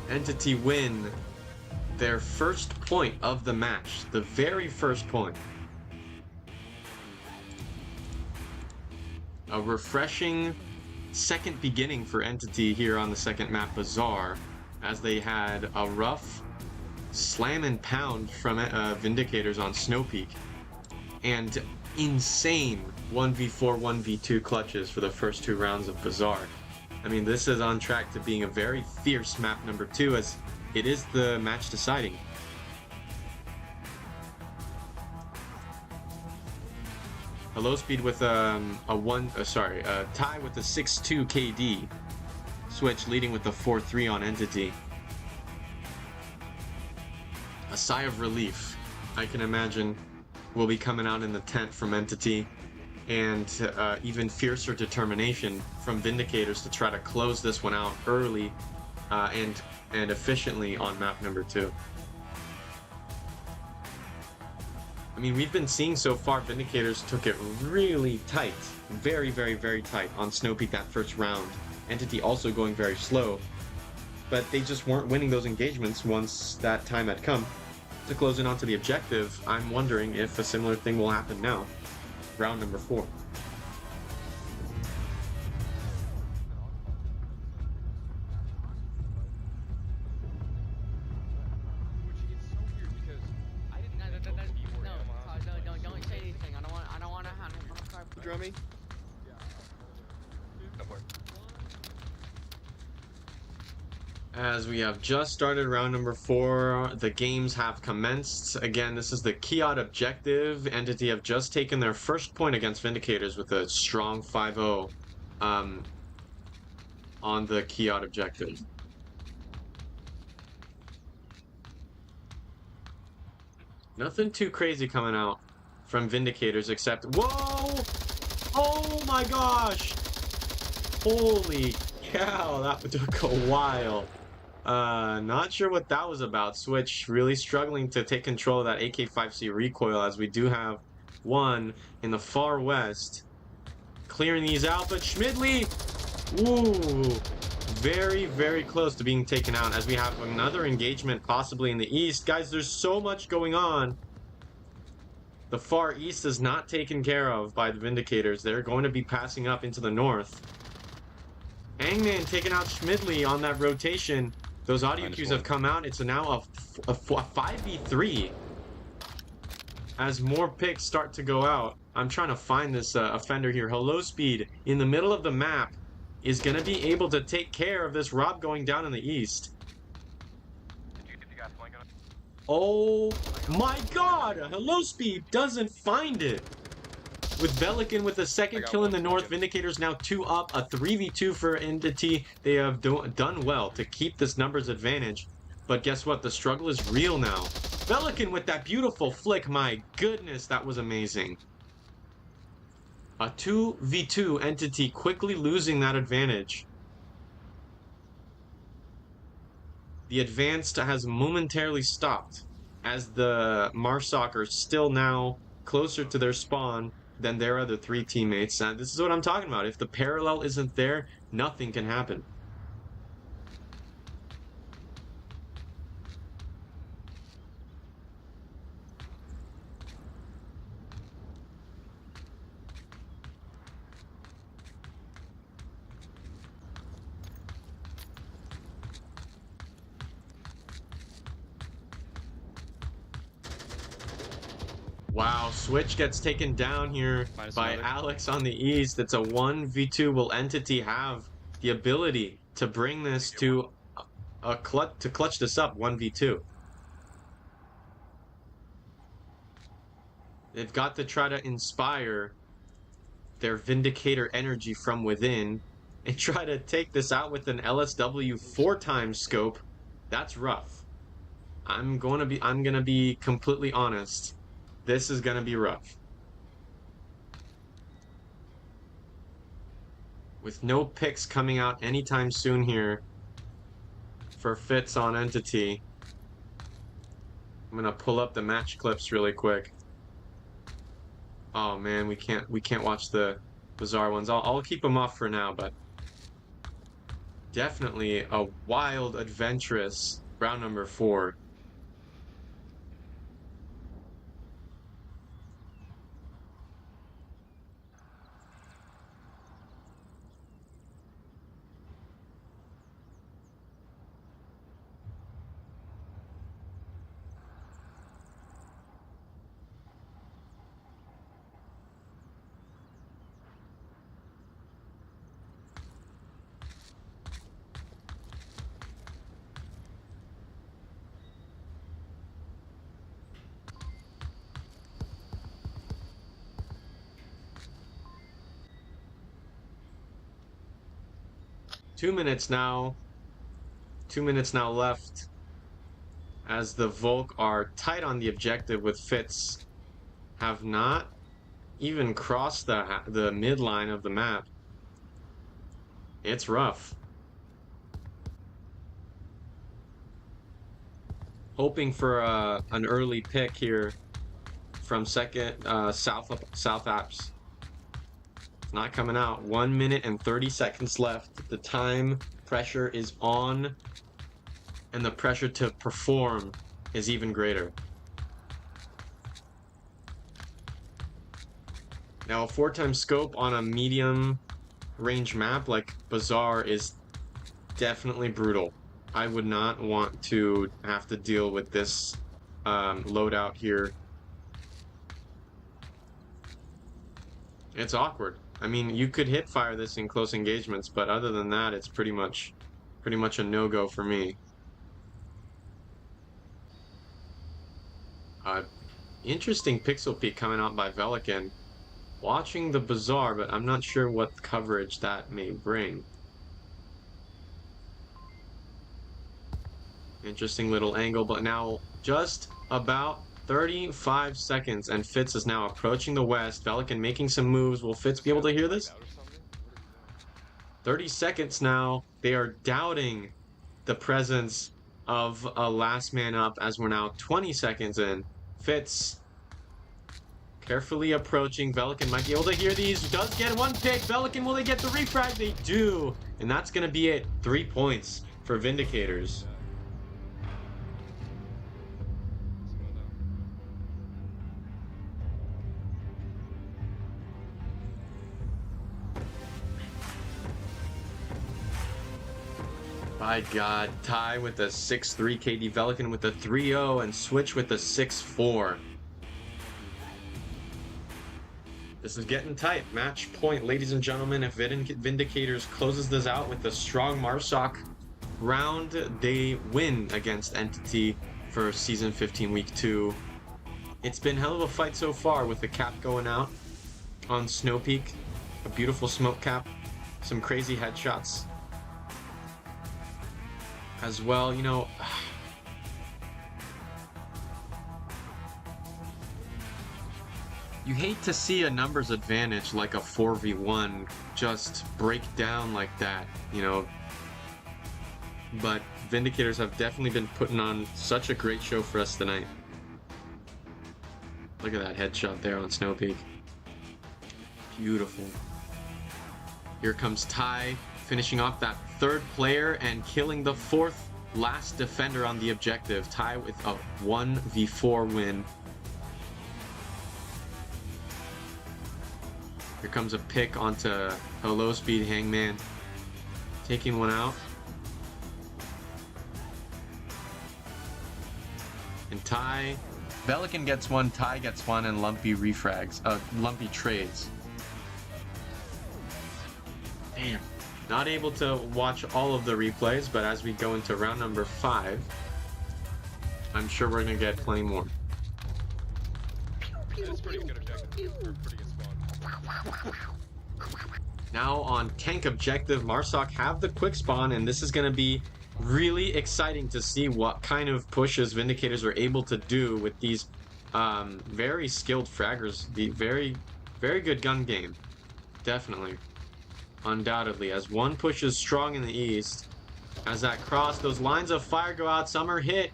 Entity win their first point of the match, the very first point. A refreshing second beginning for Entity here on the second map, Bazaar, as they had a rough slam and pound from Vindicators on Snow Peak, and insane 1v4, 1v2 clutches for the first 2 rounds of Bazaar. I mean, this is on track to being a very fierce map number 2, as it is the match deciding. A low speed with a tie with a 6-2 KD. Switch leading with the 4-3 on Entity. A sigh of relief, I can imagine, will be coming out in the tent from Entity, and even fiercer determination from Vindicators to try to close this one out early and efficiently on map number 2. I mean, we've been seeing so far Vindicators took it really tight, very, very, very tight on Snow Peak that first round. Entity also going very slow, but they just weren't winning those engagements once that time had come to close in onto the objective. I'm wondering if a similar thing will happen now, round number 4. Which is so weird because I didn't know don't say anything. I don't want to start. Drummy. Go for it. As we have just started round number 4, the games have commenced. Again, this is the Kiot objective. Entity have just taken their first point against Vindicators with a strong 5-0 on the Kiot objective. Nothing too crazy coming out from Vindicators except... Whoa! Oh my gosh! Holy cow, that took a while. Not sure what that was about. Switch really struggling to take control of that AK-5C recoil, as we do have one in the far west. Clearing these out, but Schmidley, ooh, very, very close to being taken out, as we have another engagement possibly in the east. Guys, there's so much going on. The far east is not taken care of by the Vindicators. They're going to be passing up into the north. Hangman taking out Schmidley on that rotation. Those audio cues have come out. It's now a 5v3 as more picks start to go out. I'm trying to find this offender here. Hello Speed in the middle of the map is going to be able to take care of this Rob going down in the east. Oh my god! Hello Speed doesn't find it. With Velikan with the second kill in the north, Vindicators now 2 up, a 3v2 for Entity. They have done well to keep this numbers advantage. But guess what? The struggle is real now. Velikan with that beautiful flick. My goodness, that was amazing. A 2v2 Entity quickly losing that advantage. The advance has momentarily stopped as the Marsoc are still now closer to their spawn than their other 3 teammates. And this is what I'm talking about. If the parallel isn't there, nothing can happen. Wow, Switch gets taken down here by another. Alex on the east. It's a 1v2. Will Entity have the ability to bring this to clutch this up 1v2? They've got to try to inspire their Vindicator energy from within and try to take this out with an LSW 4x scope. That's rough. I'm gonna be completely honest. This is gonna be rough. With no picks coming out anytime soon here for Fitz on Entity. I'm gonna pull up the match clips really quick. Oh man, we can't watch the bizarre ones. I'll keep them off for now, but definitely a wild, adventurous round number 4. Two minutes now left as the Volk are tight on the objective with Fitz. Have not even crossed the midline of the map. It's rough. Hoping for an early pick here from second South Apps. Not coming out. 1 minute and 30 seconds left. The time pressure is on, and the pressure to perform is even greater. Now, a 4x scope on a medium range map like Bazaar is definitely brutal. I would not want to have to deal with this loadout here. It's awkward. I mean, you could hit fire this in close engagements, but other than that, it's pretty much a no-go for me. Interesting pixel peek coming out by Velikan. Watching the Bazaar, but I'm not sure what coverage that may bring. Interesting little angle, but now just about 35 seconds, and Fitz is now approaching the west. Velikan making some moves. Will Fitz be able to hear this? 30 seconds now. They are doubting the presence of a last man up as we're now 20 seconds in. Fitz carefully approaching. Velikan might be able to hear these. Does get one pick. Velikan, will they get the refrag? They do. And that's going to be it. 3 points for Vindicators. My God, Ty with a 6-3 KD, Velikan with a 3-0, and Switch with a 6-4. This is getting tight. Match point, ladies and gentlemen. If Vindicators closes this out with a strong Marsoc round, they win against Entity for Season 15 Week 2. It's been hell of a fight so far with the cap going out on Snow Peak. A beautiful smoke cap. Some crazy headshots as well, you know. You hate to see a numbers advantage like a 4v1 just break down like that, you know. But Vindicators have definitely been putting on such a great show for us tonight. Look at that headshot there on Snow Peak. Beautiful. Here comes Ty, finishing off that third player and killing the fourth last defender on the objective. Ty with a 1v4 win. Here comes a pick onto a low-speed Hangman, taking one out. And Ty, Velikan gets one, Ty gets one, and lumpy refrags, lumpy trades. Damn. Not able to watch all of the replays, but as we go into round number 5, I'm sure we're gonna get plenty more. It's pretty good objective. Pretty good spawn. Now on tank objective, Marsoc have the quick spawn, and this is gonna be really exciting to see what kind of pushes Vindicators are able to do with these very skilled fraggers. The very good gun game, definitely. undoubtedly, as one pushes strong in the east. As that cross, those lines of fire go out, some are hit,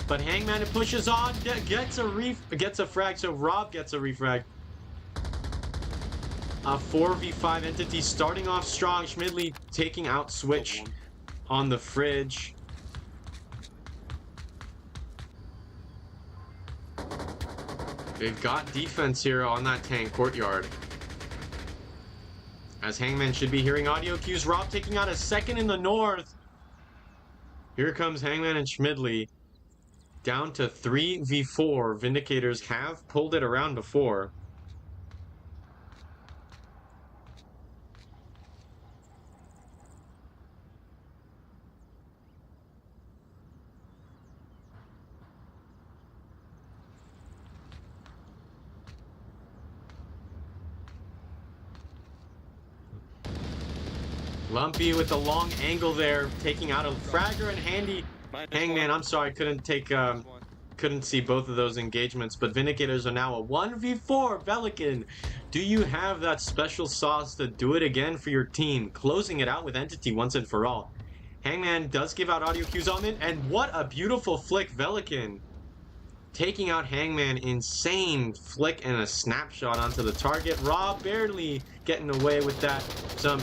but Hangman pushes on, gets a frag, so Rob gets a refrag. A 4v5 entity starting off strong. Schmidley taking out Switch on the fridge. They've got defense here on that tank courtyard. As Hangman should be hearing audio cues. Rob taking out a second in the north. Here comes Hangman and Schmidley. Down to 3v4. Vindicators have pulled it around before. Lumpy with the long angle there, taking out a fragger and handy. Hangman, I'm sorry, couldn't see both of those engagements, but Vindicators are now a 1v4. Velican, do you have that special sauce to do it again for your team? Closing it out with Entity once and for all. Hangman does give out audio cues on it, and what a beautiful flick. Velican taking out Hangman. Insane flick and a snapshot onto the target. Rob barely getting away with that. Some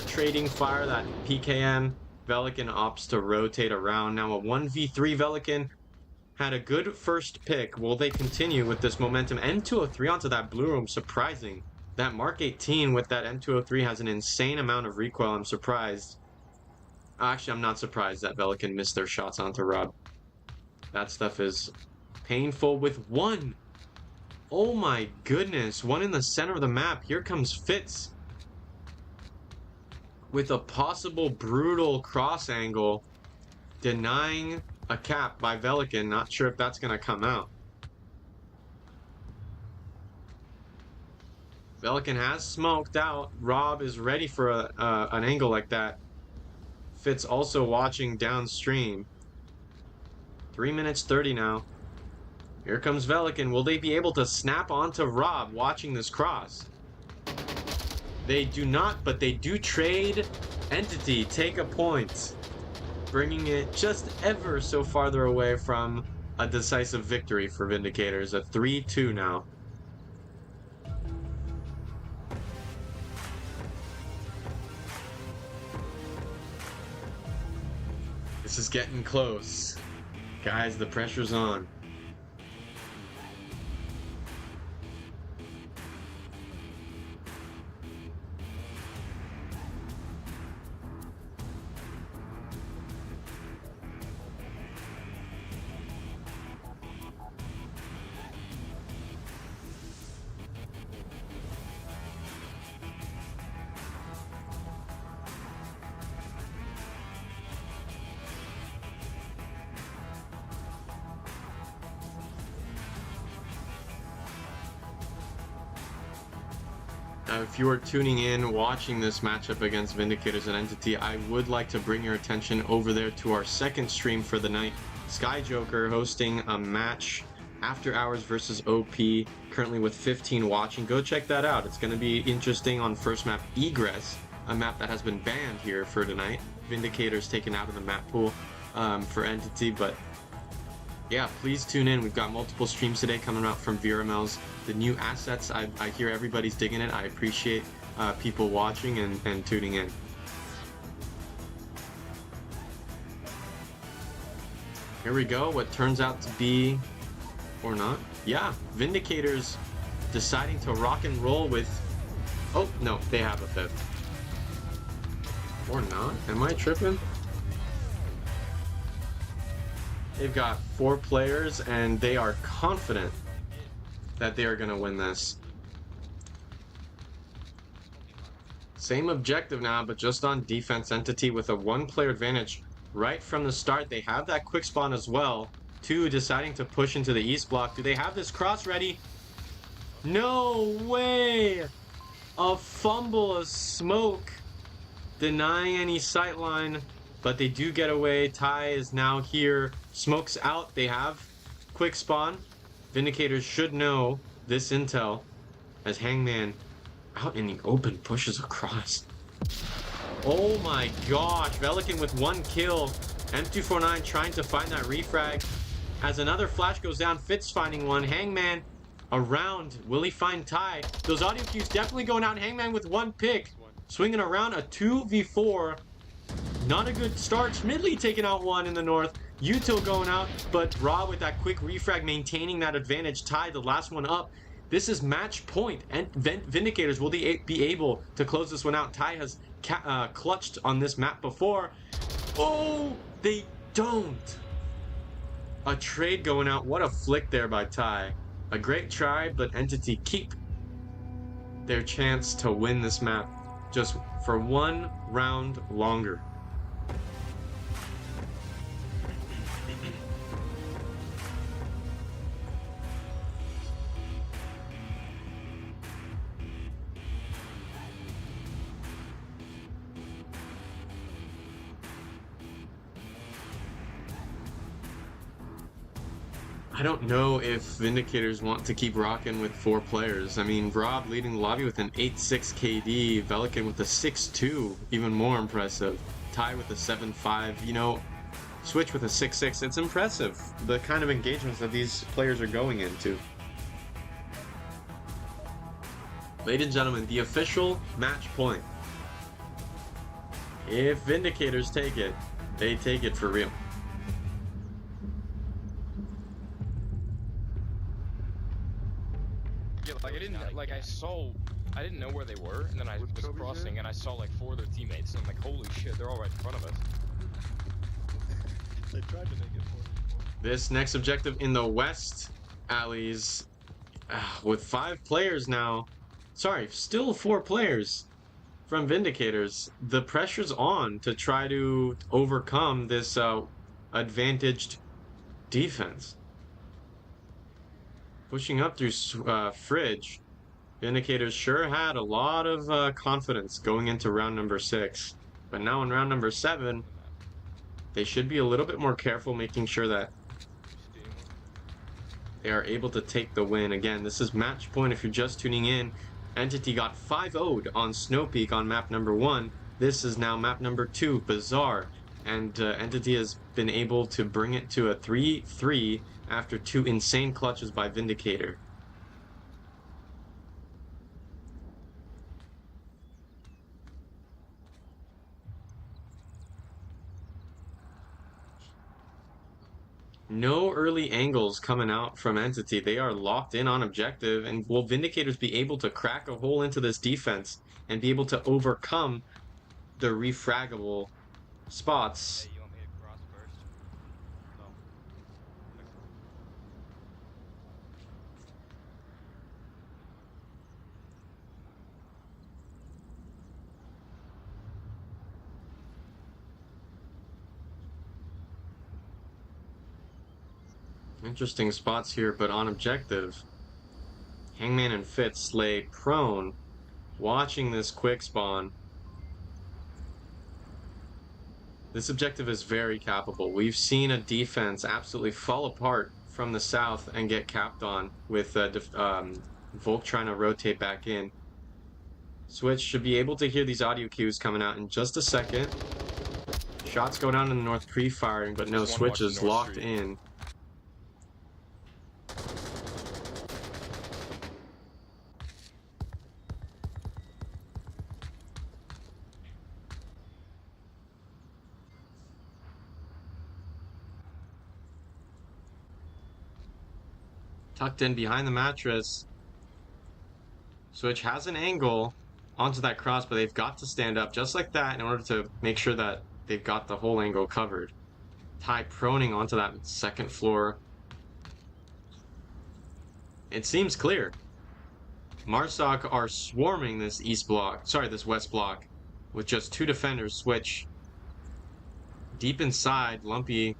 trading fire, that PKM. Velican opts to rotate around. Now a 1v3. Velican had a good first pick. Will they continue with this momentum? M203 onto that blue room. Surprising. That Mark 18 with that M203 has an insane amount of recoil. I'm surprised. Actually, I'm not surprised that Velican missed their shots onto Rob. That stuff is painful with one. Oh my goodness. One in the center of the map. Here comes Fitz with a possible brutal cross angle, denying a cap by Velican. Not sure if that's going to come out. Velican has smoked out. Rob is ready for an angle like that. Fitz also watching downstream. 3 minutes 30 now. Here comes Velican. Will they be able to snap onto Rob watching this cross? They do not, but they do trade. Entity take a point, bringing it just ever so farther away from a decisive victory for Vindicators. A 3-2 now. This is getting close. Guys, the pressure's on. If you are tuning in, watching this matchup against Vindicators and Entity, I would like to bring your attention over there to our second stream for the night. Sky Joker hosting a match, After Hours versus OP, currently with 15 watching. Go check that out. It's going to be interesting on first map, Egress, a map that has been banned here for tonight. Vindicators taken out of the map pool for Entity, but yeah, please tune in. We've got multiple streams today coming out from VRML's. The new assets, I hear everybody's digging it. I appreciate people watching and tuning in. Here we go. What turns out to be, or not. Yeah, Vindicators deciding to rock and roll with... Oh, no, they have a fifth. Or not? Am I tripping? They've got 4 players, and they are confident that they are going to win this. Same objective now, but just on defense. Entity with a 1-player advantage right from the start. They have that quick spawn as well. 2 deciding to push into the east block. Do they have this cross ready? No way! A fumble, a smoke, denying any sightline. But they do get away. Ty is now here. Smokes out. They have quick spawn. Vindicators should know this intel as Hangman out in the open pushes across. Oh my gosh, Velican with 1 kill. M249 trying to find that refrag. As another flash goes down, Fitz finding one. Hangman around. Will he find Ty? Those audio cues definitely going out. Hangman with 1 pick. Swinging around a 2v4. Not a good start. Schmidley taking out 1 in the north. Util going out, but Raw with that quick refrag maintaining that advantage. Ty, the last one up. This is match point. And Vindicators, will they be able to close this one out? Ty has clutched on this map before. Oh, they don't. A trade going out. What a flick there by Ty. A great try, but Entity keep their chance to win this map just for 1 round longer. I don't know if Vindicators want to keep rocking with 4 players. I mean, Rob leading the lobby with an 8.6 KD, Velican with a 6.2, even more impressive. Ty with a 7.5, you know, Switch with a 6.6. It's impressive, the kind of engagements that these players are going into. Ladies and gentlemen, the official match point. If Vindicators take it, they take it for real. Yeah, like I didn't I didn't know where they were, and then I was crossing and I saw like 4 of their teammates, and I'm like, holy shit, they're all right in front of us. They tried to make it for This next objective in the west alleys, with 5 players now. Sorry, still 4 players from Vindicators. The pressure's on to try to overcome this advantaged defense. Pushing up through Fridge. Vindicators sure had a lot of confidence going into round number 6. But now in round number 7, they should be a little bit more careful, making sure that they are able to take the win. Again, this is match point if you're just tuning in. Entity got 5-0'd on Snow Peak on map number 1. This is now map number 2, Bazaar. And Entity has been able to bring it to a 3-3 after 2 insane clutches by Vindicator. No early angles coming out from Entity. They are locked in on objective, and will Vindicators be able to crack a hole into this defense and be able to overcome the refraggable spots? Hey, you want me to cross first? Interesting spots here, but on objective, Hangman and Fitz lay prone, watching this quick spawn. This objective is very cappable. We've seen a defense absolutely fall apart from the south and get capped on with Volk trying to rotate back in. Switch should be able to hear these audio cues coming out in just a second. Shots go down in the north pre-firing, but no, Switch is locked in. Tucked in behind the mattress. Switch has an angle onto that cross, but they've got to stand up just like that in order to make sure that they've got the whole angle covered. Ty proning onto that second floor. It seems clear. Marsoc are swarming this this west block with just 2 defenders. Switch deep inside. Lumpy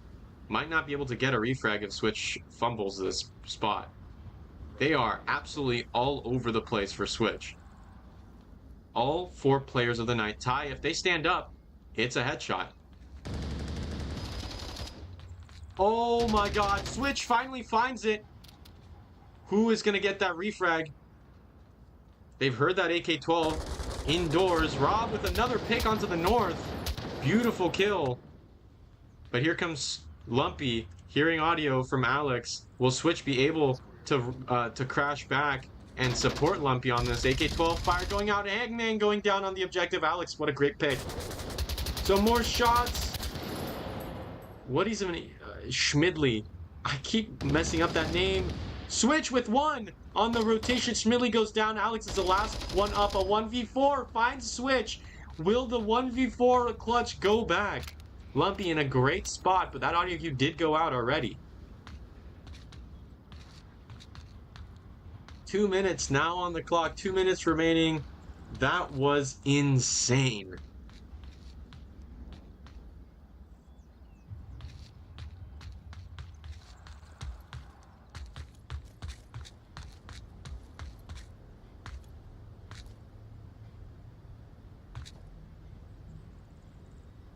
might not be able to get a refrag if Switch fumbles this spot. They are absolutely all over the place for Switch. All 4 players of the night. Ty, if they stand up, it's a headshot. Oh my god, Switch finally finds it. Who is going to get that refrag? They've heard that AK-12. indoors. Rob with another pick onto the north. Beautiful kill. But here comes Lumpy, hearing audio from Alex. Will Switch be able to crash back and support Lumpy on this? AK-12 fire going out. Eggman going down on the objective. Alex, what a great pick. So more shots. What is even Schmidley? I keep messing up that name. Switch with one on the rotation. Schmidley goes down. Alex is the last one up. A 1v4 finds Switch. Will the 1v4 clutch go back? Lumpy in a great spot, but that audio cue did go out already. 2 minutes now on the clock. 2 minutes remaining. That was insane.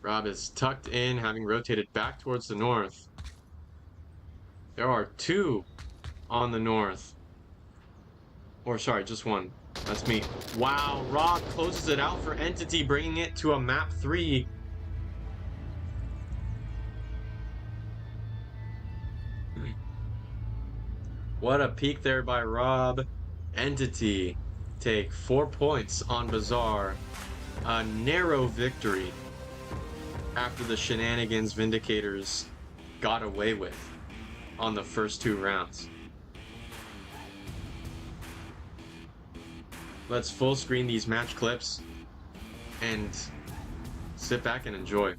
Rob is tucked in, having rotated back towards the north. There are two on the north. Or sorry, just one. That's me. Wow, Rob closes it out for Entity, bringing it to a map 3. What a peek there by Rob. Entity take 4 points on Bazaar. A narrow victory after the shenanigans Vindicators got away with on the first 2 rounds. Let's full screen these match clips and sit back and enjoy.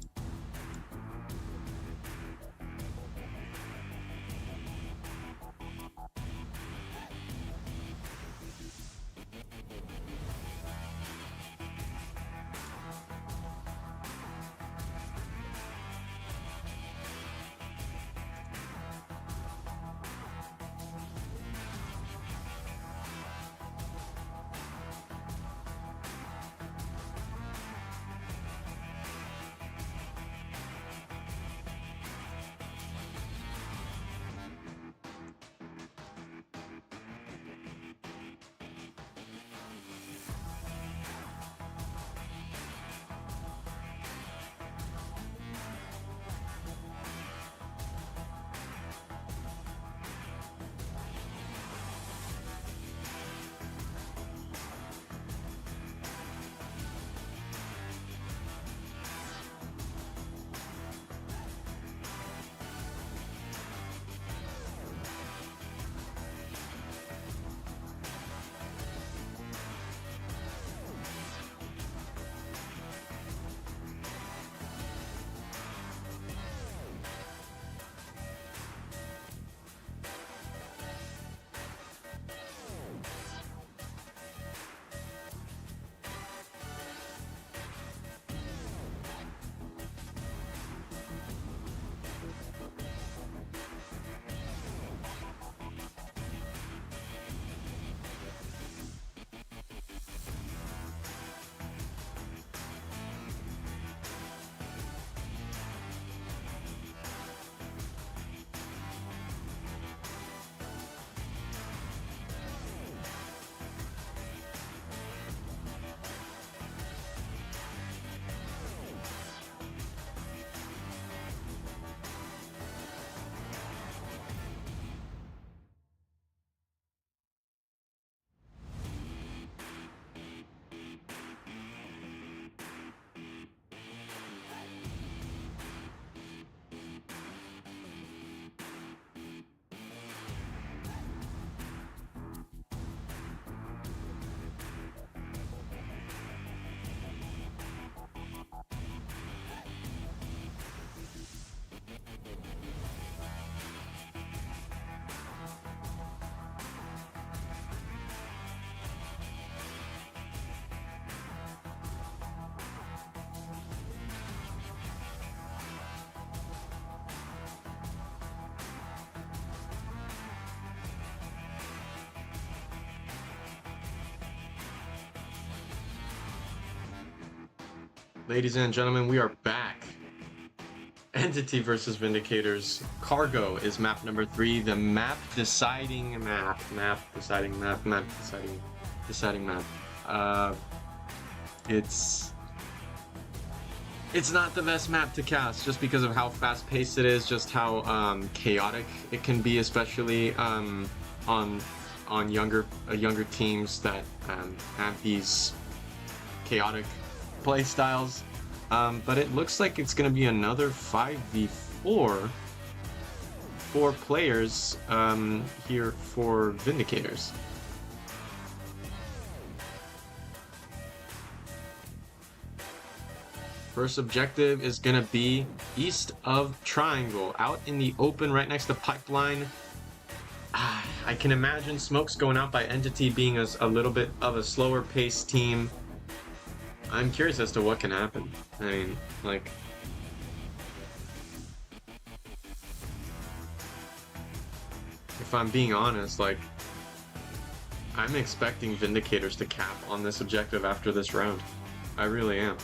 Ladies and gentlemen, we are back. Entity versus Vindicators. Cargo is map number 3, the map deciding map. it's not the best map to cast just because of how fast-paced it is, just how chaotic it can be, especially on younger teams that have these chaotic play styles. But it looks like it's going to be another 5v4 for players here for Vindicators. First objective is going to be east of Triangle, out in the open right next to Pipeline. I can imagine Smoke's going out by Entity being a little bit of a slower paced team. I'm curious as to what can happen. I mean, like... if I'm being honest, like... I'm expecting Vindicators to cap on this objective after this round. I really am.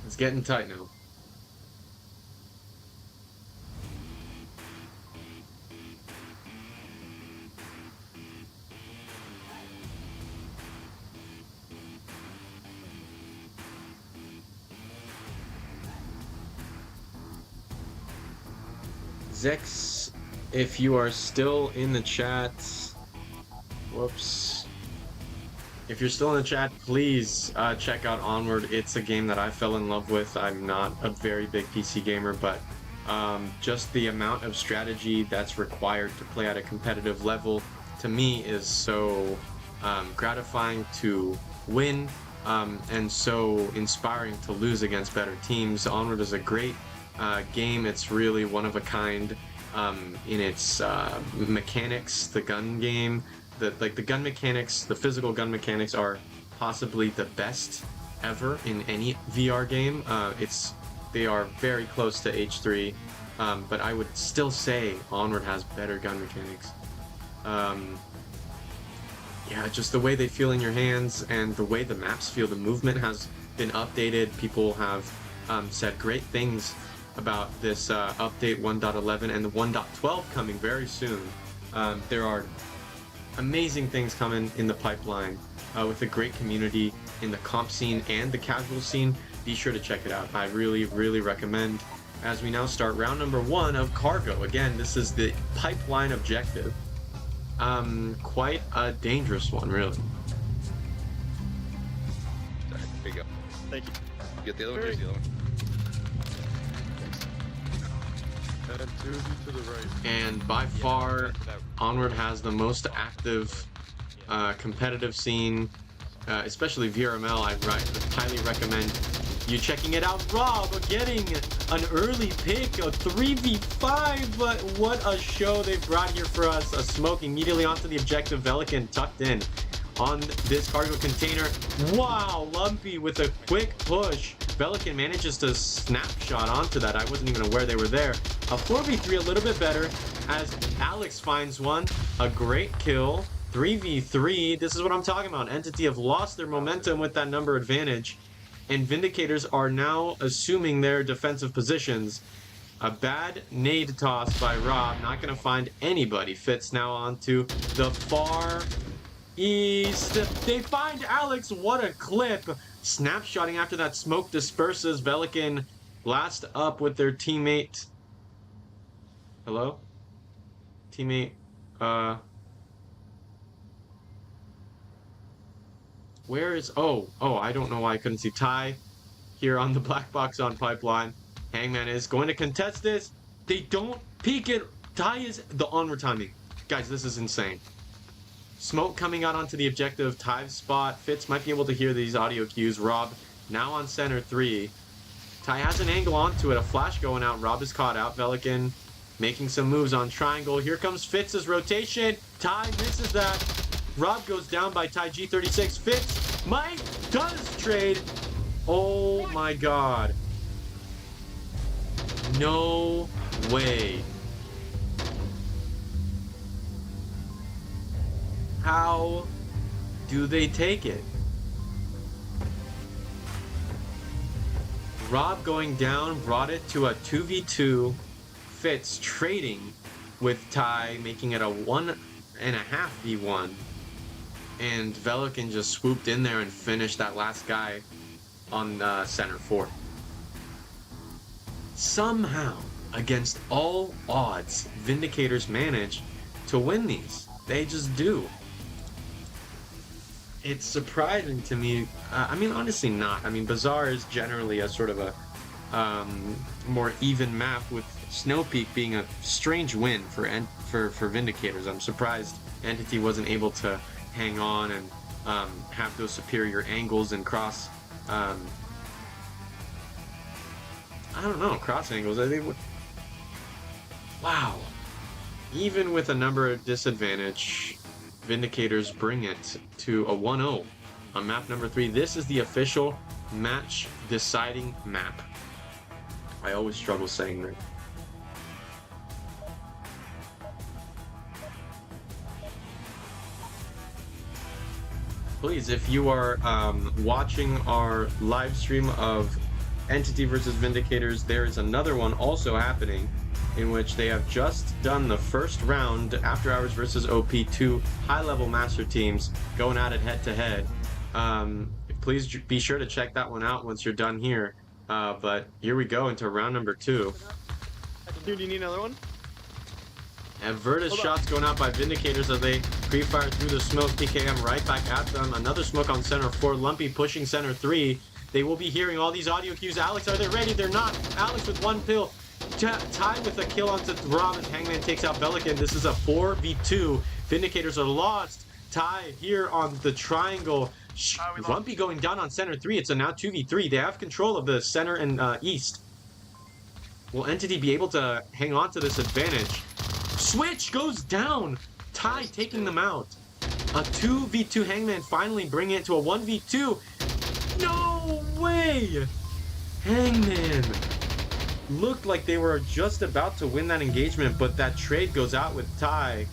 It's getting tight now. Zex, if you are still in the chat, whoops. If you're still in the chat, please check out Onward. It's a game that I fell in love with. I'm not a very big PC gamer, but just the amount of strategy that's required to play at a competitive level, to me, is so gratifying to win and so inspiring to lose against better teams. Onward is a great game. It's really one of a kind in its mechanics. The gun game, the gun mechanics, the physical gun mechanics are possibly the best ever in any VR game. They are very close to H3, but I would still say Onward has better gun mechanics. Yeah, just the way they feel in your hands and the way the maps feel. The movement has been updated. People have said great things about this update 1.11 and the 1.12 coming very soon. There are amazing things coming in the pipeline with a great community in the comp scene and the casual scene. Be sure to check it out. I really, really recommend. As we now start round number 1 of Cargo. Again, this is the pipeline objective. Quite a dangerous one, really. Sorry, here you go. Thank you. Get the other one, here's the other one. And two of you to the right. And by far, Onward has the most active competitive scene, especially VRML. I highly recommend you checking it out. Rob getting an early pick, a 3v5, but what a show they've brought here for us. A smoke immediately onto the objective. Velican tucked in on this cargo container. Wow, Lumpy with a quick push. Velican manages to snapshot onto that. I wasn't even aware they were there. A 4v3 a little bit better as Alex finds one. A great kill. 3v3. This is what I'm talking about. Entity have lost their momentum with that number advantage. And Vindicators are now assuming their defensive positions. A bad nade toss by Rob. Not going to find anybody. Fitz now onto the far east. They find Alex. What a clip. Snapshotting after that smoke disperses. Velican last up with their teammate. Hello? Teammate. Where is... Oh, I don't know why I couldn't see Ty here on the black box on Pipeline. Hangman is going to contest this. They don't peek it. Ty is the Onward timing. Guys, this is insane. Smoke coming out onto the objective. Ty's spot. Fitz might be able to hear these audio cues. Rob now on center 3. Ty has an angle onto it. A flash going out. Rob is caught out. Velican making some moves on Triangle. Here comes Fitz's rotation. Ty misses that. Rob goes down by Ty G36. Fitz, Mike does trade. Oh my god. No way. How do they take it? Rob going down brought it to a 2v2. Fitz trading with Ty, making it a 1.5v1. And Velikan just swooped in there and finished that last guy on center 4. Somehow, against all odds, Vindicators manage to win these. They just do. It's surprising to me. I mean, honestly not. I mean, Bazaar is generally a sort of a more even map, with Snow Peak being a strange win for Vindicators. I'm surprised Entity wasn't able to hang on and have those superior angles and cross. I don't know, cross angles. I think. Wow. Even with a number of disadvantage, Vindicators bring it to a 1-0 on map number 3. This is the official match deciding map. I always struggle saying that. Please, if you are watching our live stream of Entity versus Vindicators, there is another one also happening in which they have just done the first round, After Hours versus OP, 2 high-level master teams going at it head-to-head. Please be sure to check that one out once you're done here. But here we go into round number 2. Dude, do you need another one? And Vertus shots going out by Vindicators as they pre-fire through the smoke. PKM right back at them. Another smoke on center 4. Lumpy pushing center 3. They will be hearing all these audio cues. Alex, are they ready? They're not. Alex with 1 pill. Tied with a kill onto Rob as Hangman takes out Velikan. This is a 4v2. Vindicators are lost. Ty here on the triangle. Lumpy going down on center 3. It's a now 2v3. They have control of the center and east. Will Entity be able to hang on to this advantage? Switch goes down. Ty taking them out. A 2v2 Hangman finally bringing it to a 1v2. No way! Hangman looked like they were just about to win that engagement, but that trade goes out with Ty.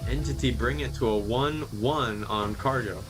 Entity bring it to a 1-1 on Cargo.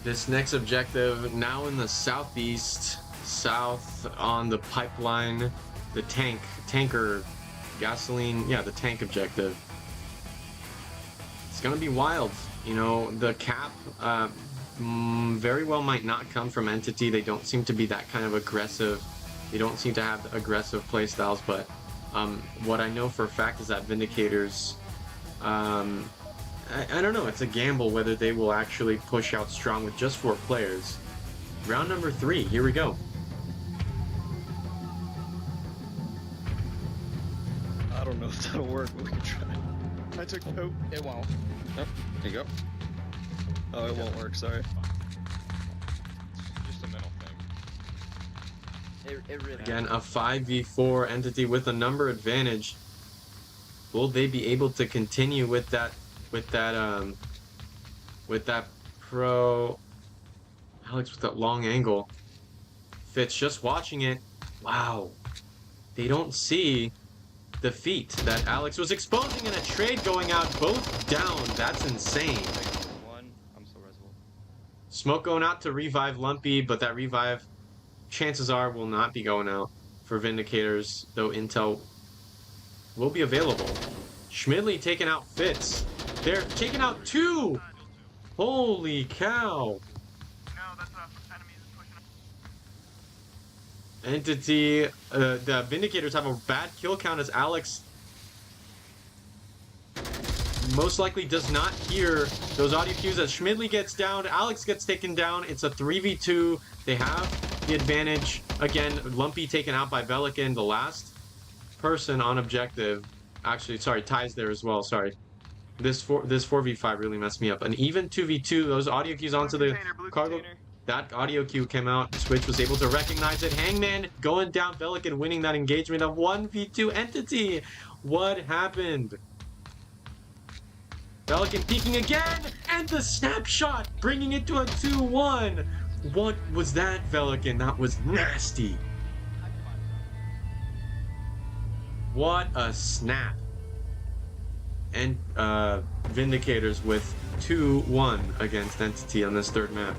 This next objective now in the southeast, south on the pipeline, the tanker, gasoline, yeah, the tank objective. It's gonna be wild. You know, the cap very well might not come from Entity. They don't seem to be that kind of aggressive. They don't seem to have aggressive playstyles, but what I know for a fact is that Vindicators, I don't know, it's a gamble whether they will actually push out strong with just 4 players. Round number 3, here we go. I don't know if that'll work, but we can try. I took Pope. It won't. Oh, there you go. Oh, it won't work, sorry. Just a mental thing. It really. Again, a 5v4 Entity with a number advantage. Will they be able to continue with that pro Alex with that long angle? Fitz just watching it. Wow. They don't see the feat that Alex was exposing, in a trade going out, both down. That's insane. I'm so resable. Smoke going out to revive Lumpy, but that revive, chances are, will not be going out for Vindicators, though intel will be available. Schmidley taking out Fitz. They're taking out 2! Holy cow! Entity, the Vindicators have a bad kill count as Alex most likely does not hear those audio cues as Schmidley gets down, Alex gets taken down. It's a 3v2. They have the advantage. Again, Lumpy taken out by Velikan, the last person on objective. Actually, sorry, Ty's there as well. Sorry. This 4v5 really messed me up. An even 2v2. Those audio cues onto the cargo. That audio cue came out. Switch was able to recognize it. Hangman going down. Velican winning that engagement of 1v2 entity. What happened? Velican peeking again, and the snapshot, bringing it to a 2-1. What was that, Velican? That was nasty. What a snap. And Vindicators with 2-1 against Entity on this third map.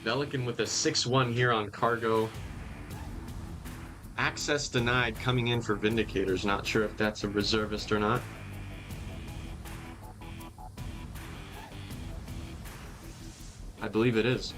Velican with a 6-1 here on Cargo. Access denied coming in for Vindicators. Not sure if that's a reservist or not. I believe it is.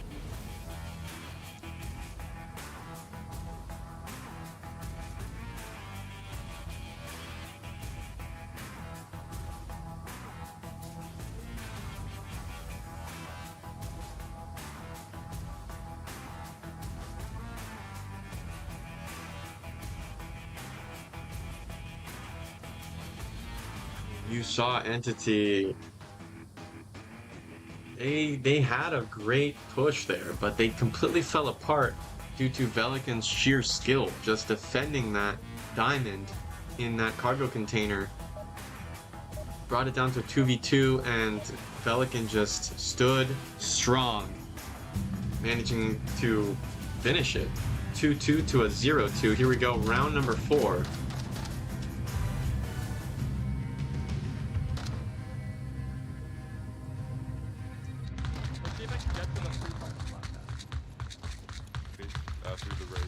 You saw Entity. They had a great push there, but they completely fell apart due to Velican's sheer skill just defending that diamond in that cargo container. Brought it down to 2v2, and Velican just stood strong, managing to finish it. 2-2 to a 0-2. Here we go, round number 4. Through the raid.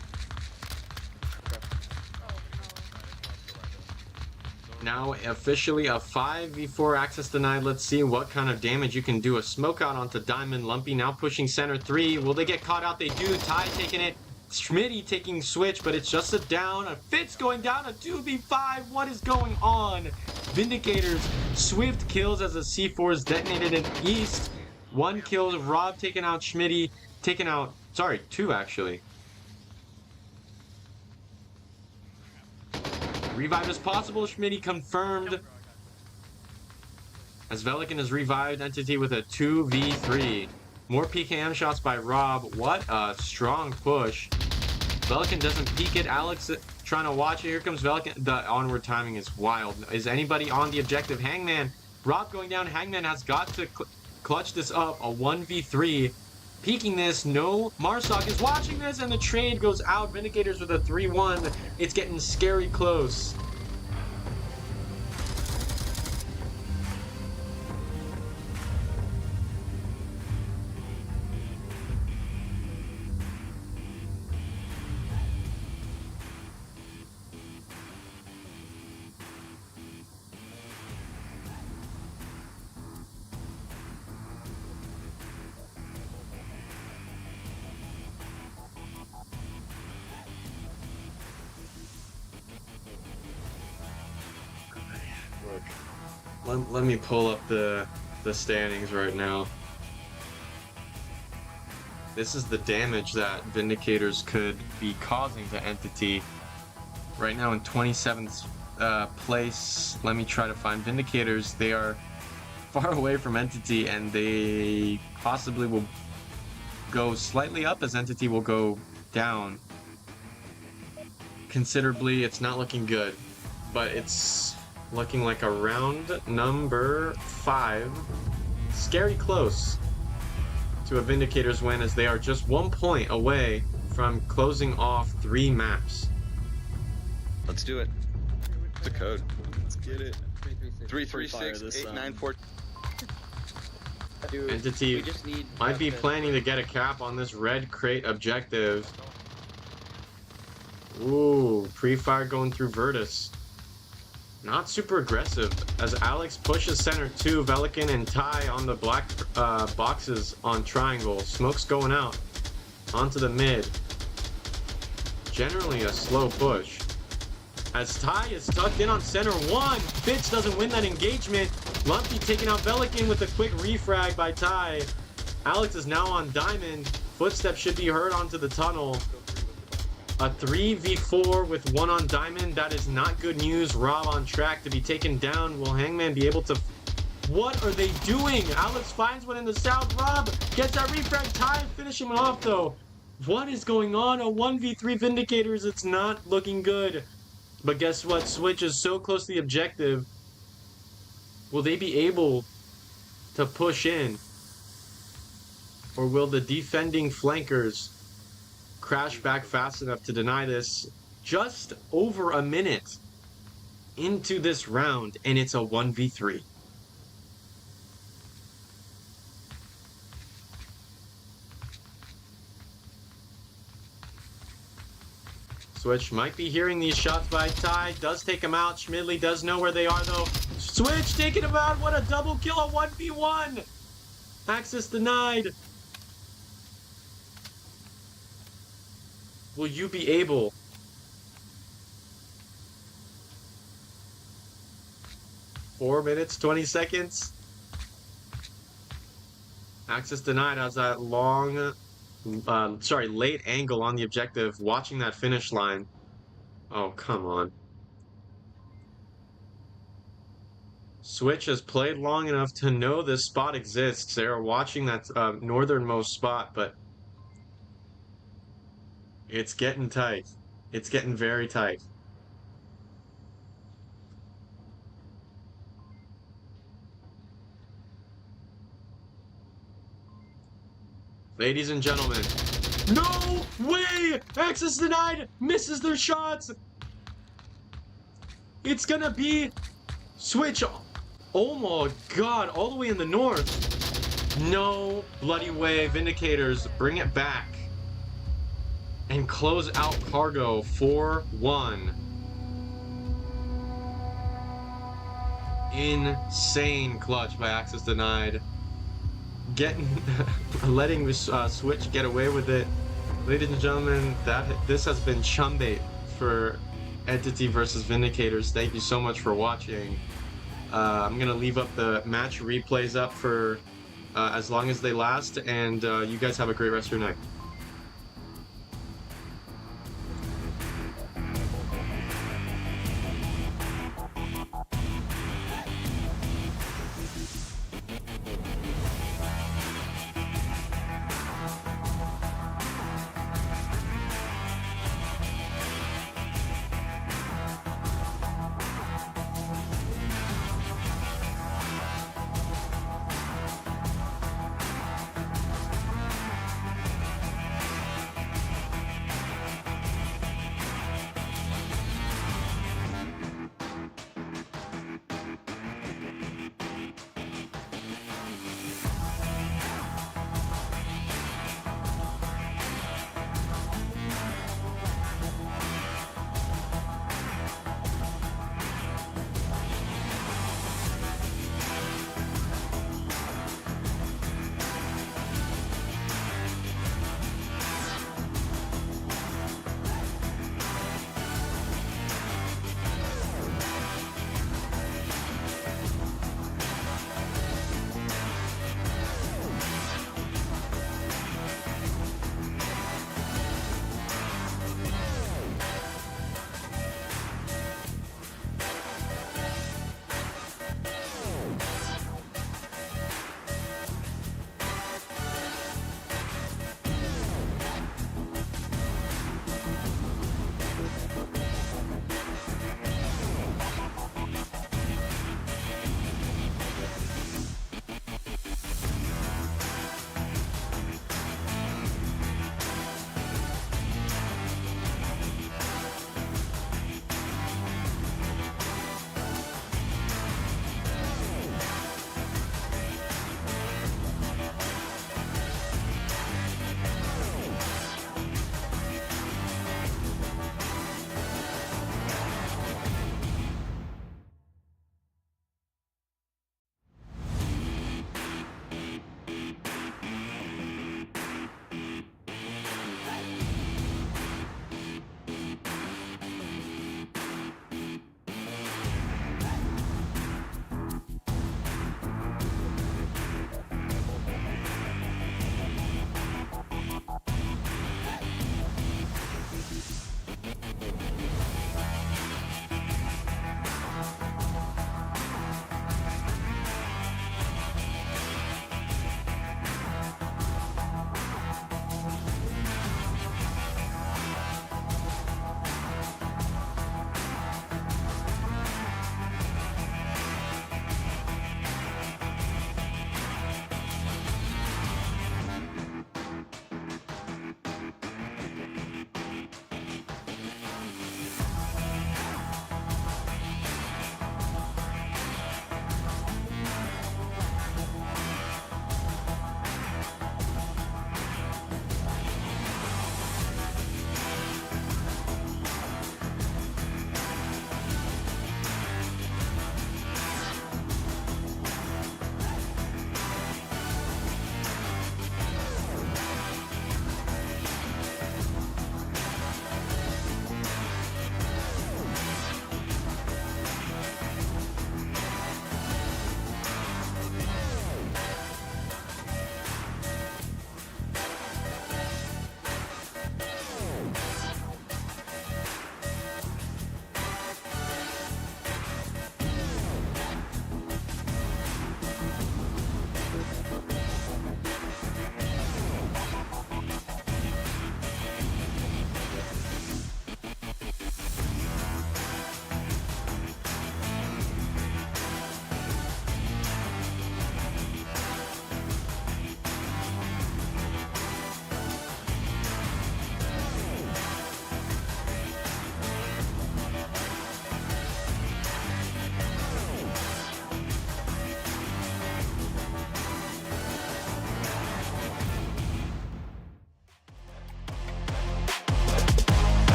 Now officially a 5v4 access denied. Let's see what kind of damage you can do. A smoke out onto Diamond. Lumpy now pushing center 3. Will they get caught out? They do. Ty taking it. Schmitty taking switch, but it's just a down. A Fitz going down. A 2v5. What is going on? Vindicators. Swift kills as a C4 is detonated in East. 1 kill. Rob taking out Schmitty. Taking out, sorry, 2 actually. Revive as possible. Schmitty confirmed. As Velican is revived Entity with a 2v3. More PKM shots by Rob. What a strong push. Velican doesn't peek it. Alex trying to watch it. Here comes Velican. The onward timing is wild. Is anybody on the objective? Hangman. Rob going down. Hangman has got to clutch this up. A 1v3. Peeking this, no. Marsoc is watching this, and the trade goes out. Vindicators with a 3-1. It's getting scary close. Let me pull up the standings right now. This is the damage that Vindicators could be causing to Entity. Right now in 27th place. Let me try to find Vindicators. They are far away from Entity, and they possibly will go slightly up as Entity will go down considerably. It's not looking good, but it's looking like a round number 5. Scary close to a Vindicators win, as they are just 1 point away from closing off 3 maps. Let's do it. It's a code. Let's get it. 336-894. Dude, Entity we just need might be planning to get a cap on this red crate objective. Ooh, pre-fire going through Virtus. Not super aggressive as Alex pushes center 2. Velican and Ty on the black boxes on triangle. Smoke's going out onto the mid. Generally a slow push. As Ty is tucked in on center one. Fitch doesn't win that engagement. Lumpy taking out Velican with a quick refrag by Ty. Alex is now on diamond. Footsteps should be heard onto the tunnel. A 3v4 with one on diamond. That is not good news. Rob on track to be taken down. Will Hangman be able to... What are they doing? Alex finds one in the south. Rob gets that refrag. Ty finishing him off though. What is going on? A 1v3 Vindicators. It's not looking good. But guess what? Switch is so close to the objective. Will they be able to push in? Or will the defending flankers crash back fast enough to deny this? Just over a minute into this round, and it's a 1v3. Switch might be hearing these shots by Ty. Does take him out. Schmidley does know where they are, though. Switch taking him out. What a double kill. A 1v1. Access denied. Will you be able? Four minutes, 20 seconds. Access denied as that long... late angle on the objective, watching that finish line. Oh, come on. Switch has played long enough to know this spot exists. They are watching that northernmost spot, but it's getting tight. It's getting very tight. Ladies and gentlemen, no way! Access denied! Misses their shots! It's gonna be Switch. Oh my god, all the way in the north. No bloody way. Vindicators, bring it back. And close out Cargo 4-1. Insane clutch by Access denied. Letting Switch get away with it. Ladies and gentlemen, this has been Chumbait for Entity versus Vindicators. Thank you so much for watching. I'm gonna leave up the match replays up for as long as they last, and you guys have a great rest of your night.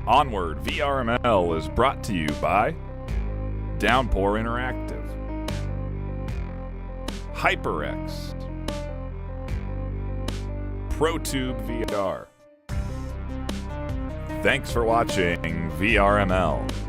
Onward VRML is brought to you by Downpour Interactive, HyperX, ProTube VR. Thanks for watching VRML.